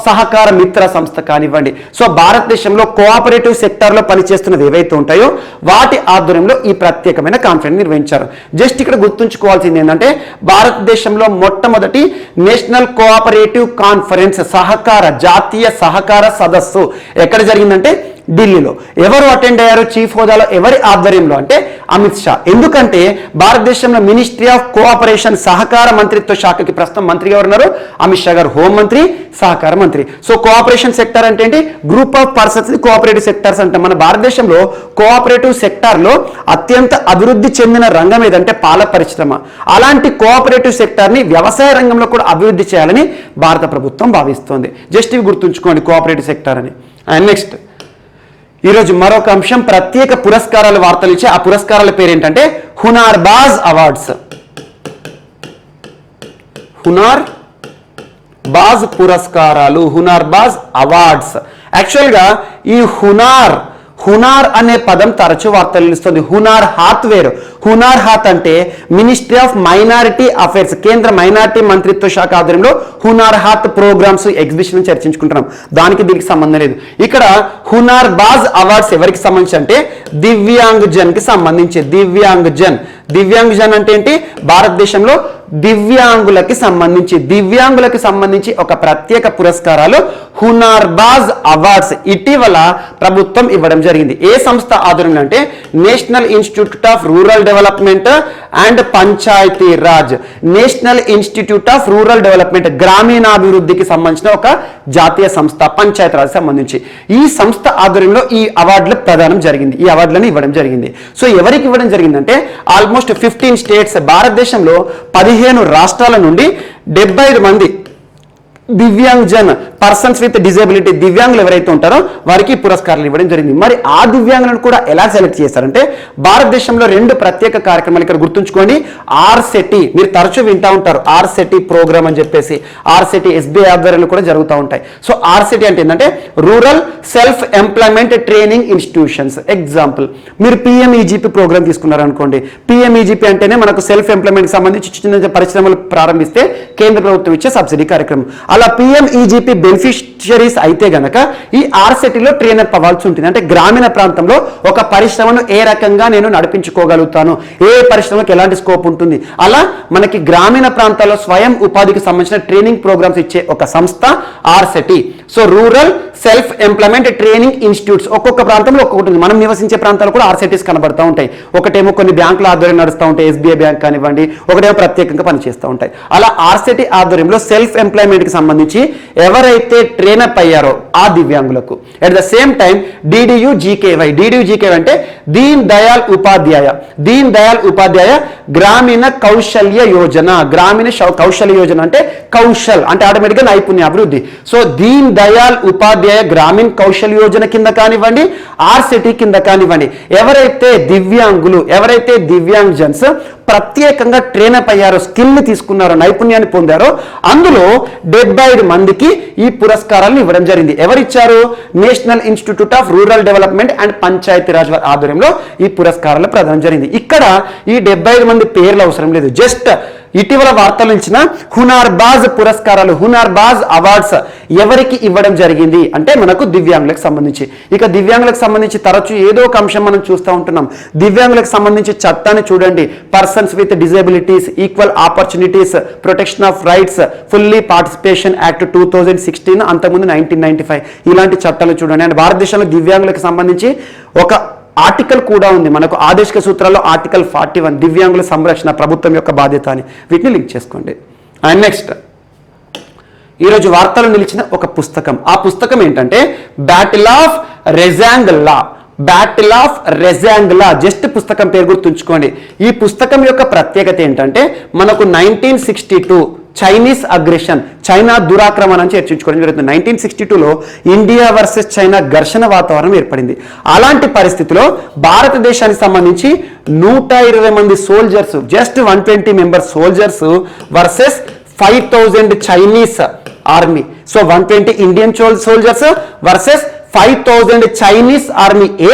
సహకార మిత్ర సంస్థ కానివ్వండి, సో భారతదేశంలో కోఆపరేటివ్ సెక్టార్లో పనిచేస్తున్నవి ఏవైతే ఉంటాయో వాటి ఆధ్వర్యంలో ఈ ప్రత్యేకమైన కాన్ఫరెన్స్ నిర్వహించారు. జస్ట్ ఇక్కడ గుర్తుంచుకోవాల్సింది ఏంటంటే భారతదేశంలో మొట్టమొదటి నేషనల్ కోఆపరేటివ్ కాన్ఫరెన్స్ జాతీయ సహకార సదస్సు ఎక్కడ జరిగిందంటే ఢిల్లీలో. ఎవరు అటెండ్ అయ్యారు చీఫ్ హోదాలో, ఎవరి ఆధ్వర్యంలో అంటే అమిత్ షా. ఎందుకంటే భారతదేశంలో మినిస్ట్రీ ఆఫ్ కోఆపరేషన్ సహకార మంత్రిత్వ శాఖకి ప్రస్తుతం మంత్రిగా ఉన్నారు అమిత్ షా గారు, హోం మంత్రి, సహకార మంత్రి. సో కోఆపరేషన్ సెక్టర్ అంటే ఏంటి? Group of persons cooperative sectors అంటాం. మన భారతదేశంలో కోఆపరేటివ్ సెక్టార్లో అత్యంత అభివృద్ధి చెందిన రంగం ఏదంటే పాల పరిశ్రమ. అలాంటి కోఆపరేటివ్ సెక్టార్ని వ్యవసాయ రంగంలో కూడా అభివృద్ధి చేయాలని భారత ప్రభుత్వం భావిస్తోంది. జస్ట్ ఇవి గుర్తుంచుకోండి కోఆపరేటివ్ సెక్టార్ అని. అండ్ నెక్స్ట్ ఈరోజు మరొక అంశం, ప్రత్యేక పురస్కారాల వార్తలు ఇచ్చే ఆ పురస్కారాల పేరు ఏంటంటే హునార్ బాజ్ అవార్డ్స్. హునార్ బాజ్ పురస్కారాలు, హునార్ బాజ్ అవార్డ్స్. యాక్చువల్గా ఈ హునార్ అనే పదం తరచూ వార్తలు నిలుస్తుంది. హునార్ హాత్ వేరు. హునార్ హాత్ అంటే మినిస్ట్రీ ఆఫ్ మైనారిటీ అఫైర్స్, కేంద్ర మైనారిటీ మంత్రిత్వ శాఖ ఆధ్వర్యంలో హునార్ హాత్ ప్రోగ్రామ్స్ ఎగ్జిబిషన్ చర్చించుకుంటున్నాం. దీనికి సంబంధం లేదు. ఇక్కడ హునార్ బాజ్ అవార్డ్స్ ఎవరికి సంబంధించి అంటే దివ్యాంగ్ కి సంబంధించి. దివ్యాంగ్ జన్ అంటే ఏంటి? భారతదేశంలో దివ్యాంగులకి సంబంధించి ఒక ప్రత్యేక పురస్కారాలు హునార్ బాజ్ అవార్డ్స్ ఇటీవల ప్రభుత్వం ఇవ్వడం జరిగింది. ఏ సంస్థ ఆధ్వర్యంలో అంటే national institute of rural development and panchayat raj, national institute of rural development, గ్రామీణాభివృద్ధికి సంబంధించిన ఒక జాతీయ సంస్థ, పంచాయతీ రాజ్ సంబంధించి. ఈ సంస్థ ఆధ్వర్యంలో ఈ అవార్డులు ప్రదానం జరిగింది, ఈ అవార్డులను ఇవ్వడం జరిగింది. సో ఎవరికి ఇవ్వడం జరిగిందంటే ఆల్మోస్ట్ 15 స్టేట్స్, భారతదేశంలో 15 రాష్ట్రాల నుండి 75 మంది దివ్యాంగ్ పర్సన్స్ విత్ డిజేబిలిటీ, దివ్యాంగులు ఎవరైతే ఉంటారో వారికి పురస్కారాలు ఇవ్వడం జరిగింది. మరి ఆ దివ్యాంగులను కూడా ఎలా సెలెక్ట్ చేశారంటే భారతదేశంలో 2 ప్రత్యేక కార్యక్రమాలు ఇక్కడ గుర్తుంచుకోండి. ఆర్సెటి, మీరు తరచూ వింటా ఉంటారు ఆర్సెటి ప్రోగ్రామ్ అని చెప్పేసి. ఆర్సెటి ఎస్బీఐ ఆధ్వర్యంలో కూడా జరుగుతూ ఉంటాయి. సో ఆర్సెటి అంటే ఏంటంటే rural self employment training institutions. Example మీరు పిఎంఈజీపీ ప్రోగ్రామ్ తీసుకున్నారనుకోండి. పిఎంఈజీపీ అంటేనే మనకు సెల్ఫ్ ఎంప్లాయ్మెంట్ సంబంధించి చిన్న పరిశ్రమలు ప్రారంభిస్తే కేంద్ర ప్రభుత్వం ఇచ్చే సబ్సిడీ కార్యక్రమం. అలా పిఎంఈజీపీ బెనిఫిషరీస్ అయితే గనక ఈ ఆర్సెటిలో ట్రైనర్ అవ్వాల్సి ఉంటుంది. అంటే గ్రామీణ ప్రాంతంలో ఒక పరిశ్రమను ఏ రకంగా నేను నడిపించుకోగలుగుతాను, ఏ పరిశ్రమకు ఎలాంటి స్కోప్ ఉంటుంది, అలా మనకి గ్రామీణ ప్రాంతాల్లో స్వయం ఉపాధికి సంబంధించిన ట్రైనింగ్ ప్రోగ్రామ్స్ ఇచ్చే ఒక సంస్థ RSETI. So rural self employment training institutes ఒక్కొక్క ప్రాంతంలో ఒక్కొక్కటి ఉంది. మనం నివసించే ప్రాంతాలు కూడా ఆర్సెటీస్ కనబడుతూ ఉంటాయి. ఒకటేమో కొన్ని బ్యాంకుల ఆధ్వర్యం నడుస్తూ ఉంటాయి, ఎస్బీఐ బ్యాంక్ కానివ్వండి, ఒకటేమో ప్రత్యేకంగా పనిచేస్తూ ఉంటాయి. అలా ఆర్సెటి ఆధ్వర్యంలో సెల్ఫ్ ఎంప్లాయ్మెంట్కి సంబంధించి ఎవరైతే ట్రైనప్ అయ్యారో ఆ దివ్యాంగులకు at the same time DDU-GKY అంటే దీన్ దయాల్ ఉపాధ్యాయ గ్రామీణ కౌశల్య యోజన. గ్రామీణ కౌశల్య యోజన అంటే కౌశల్ అంటే ఆటోమేటిక్గా నైపుణ్య అభివృద్ధి. సో దీన్ దయాల్ ఉపాధ్యాయ గ్రామీణ కౌశల్ యోజన కింద కానివ్వండి, ఆర్సెటి కింద కానివ్వండి, ఎవరైతే దివ్యాంగ్జన్స్ ప్రత్యేకంగా ట్రైనప్ అయ్యారో, స్కిల్ తీసుకున్నారో, నైపుణ్యాన్ని పొందారో అందులో 75 మందికి ఈ పురస్కారాలను ఇవ్వడం జరిగింది. ఎవరిచ్చారు? National institute of rural development and panchayat Raj ఆధ్వర్యంలో ఈ పురస్కారాలు ప్రదానం జరిగింది. ఇక్కడ ఈ 75 మంది పేర్లు అవసరం లేదు. జస్ట్ ఇటీవల వార్తలు ఇచ్చిన హునార్ బాజ్ పురస్కారాలు, హునార్ బాజ్ అవార్డ్స్ ఎవరికి ఇవ్వడం జరిగింది అంటే మనకు దివ్యాంగులకు సంబంధించి. ఇక దివ్యాంగులకు సంబంధించి తరచూ ఏదో ఒక అంశం మనం చూస్తూ ఉంటున్నాం. దివ్యాంగులకు సంబంధించి చట్టాన్ని చూడండి. Persons with disabilities, equal opportunities, protection of rights, fully participation act 2016, అంతకుముందు 1995, ఇలాంటి చట్టాలు చూడండి. అండ్ భారతదేశంలో దివ్యాంగులకు సంబంధించి ఒక ఆర్టికల్ కూడా ఉంది మనకు ఆదేశిక సూత్రాల్లో, ఆర్టికల్ 41 దివ్యాంగుల సంరక్షణ ప్రభుత్వం యొక్క బాధ్యత అని. వీటిని లింక్ చేసుకోండి. అండ్ నెక్స్ట్ ఈరోజు వార్తలు నిలిచిన ఒక పుస్తకం. ఆ పుస్తకం ఏంటంటే బ్యాటిల్ ఆఫ్ రెజాంగ్లా. జస్ట్ పుస్తకం పేరు గుర్తుంచుకోండి. ఈ పుస్తకం యొక్క ప్రత్యేకత ఏంటంటే మనకు 1962 చైనీస్ అగ్రెషన్, చైనా దురాక్రమణ అని చర్చించుకోవడం జరుగుతుంది. 1962లో ఇండియా వర్సెస్ చైనా ఘర్షణ వాతావరణం ఏర్పడింది. అలాంటి పరిస్థితిలో భారతదేశానికి సంబంధించి 120 మంది soldiers, just 120 member soldiers versus 5000 Chinese army. So 120 Indian soldiers versus 5000 Chinese army. ఏ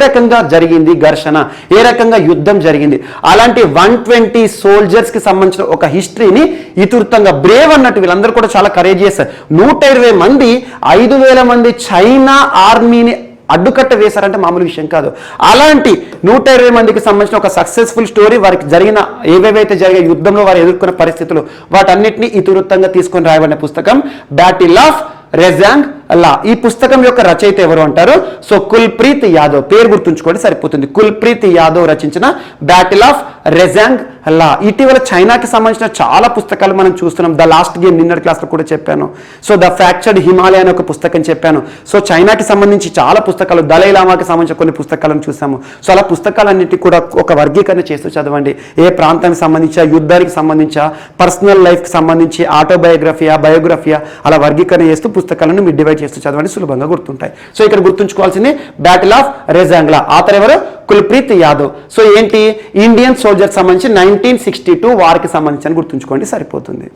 రకంగా జరిగింది ఘర్షణ, ఏ రకంగా యుద్ధం జరిగింది? అలాంటి 120 సోల్జర్స్ కి సంబంధించిన ఒక హిస్టరీని ఇతుర్తంగా బ్రేవ్ అన్నట్టు వీళ్ళందరూ కూడా చాలా కరేజియస్. 120 మంది 5000 మంది చైనా ఆర్మీని అడ్డుకట్ట వేశారంటే మామూలు విషయం కాదు. అలాంటి 120 మందికి సంబంధించిన ఒక సక్సెస్ఫుల్ స్టోరీ, వారికి జరిగిన ఏవేవైతే జరిగే యుద్ధంలో వారు ఎదుర్కొన్న పరిస్థితులు, వాటన్నిటిని ఇతివృత్తంగా తీసుకొని రాయబడిన పుస్తకం బ్యాటిల్ ఆఫ్ రెజాంగ్ లా. ఈ పుస్తకం యొక్క రచయిత ఎవరు అంటారు? సో కుల్ప్రీత్ యాదవ్. పేరు గుర్తుంచుకోండి సరిపోతుంది. కుల్ప్రీత్ యాదవ్ రచించిన బ్యాటిల్ ఆఫ్ రెజాంగ్ లా. ఇటీవల చైనాకి సంబంధించిన చాలా పుస్తకాలు మనం చూస్తున్నాం. ద లాస్ట్ గేమ్ నిన్నటి క్లాస్లో కూడా చెప్పాను. సో ద ఫ్రాక్చర్డ్ హిమాలయ అనే ఒక పుస్తకం చెప్పాను. సో చైనాకి సంబంధించి చాలా పుస్తకాలు, దలై లామాకి సంబంధించిన కొన్ని పుస్తకాలను చూసాము. సో అలా పుస్తకాలన్నిటి కూడా ఒక వర్గీకరణ చేస్తూ చదవండి. ఏ ప్రాంతానికి సంబంధించా, యుద్ధానికి సంబంధించా, పర్సనల్ లైఫ్కి సంబంధించి, ఆటోబయోగ్రఫియా, బయోగ్రఫియా, అలా వర్గీకరణ చేస్తూ పుస్తకాలను మీరు డివైడ్ చేస్తూ చదవండి, సులభంగా గుర్తుంటాయి. సో ఇక్కడ గుర్తుంచుకోవాల్సింది battle of Rezang law. Author ఎవరు? కుల్ప్రీత్ యాదవ్. సో ఏంటి? ఇండియన్ సోల్జర్స్ సంబంధించి 1962 వారికి సంబంధించి గుర్తుంచుకోండి సరిపోతుంది.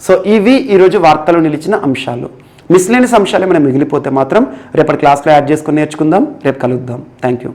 సో ఇవి ఈరోజు వార్తలు నిలిచిన అంశాలు. మిస్లేనియస్ అంశాలు ఏమైనా మిగిలిపోతే మాత్రం రేపటి క్లాస్లో యాడ్ చేసుకొని నేర్చుకుందాం. రేపు కలుద్దాం. Thank you.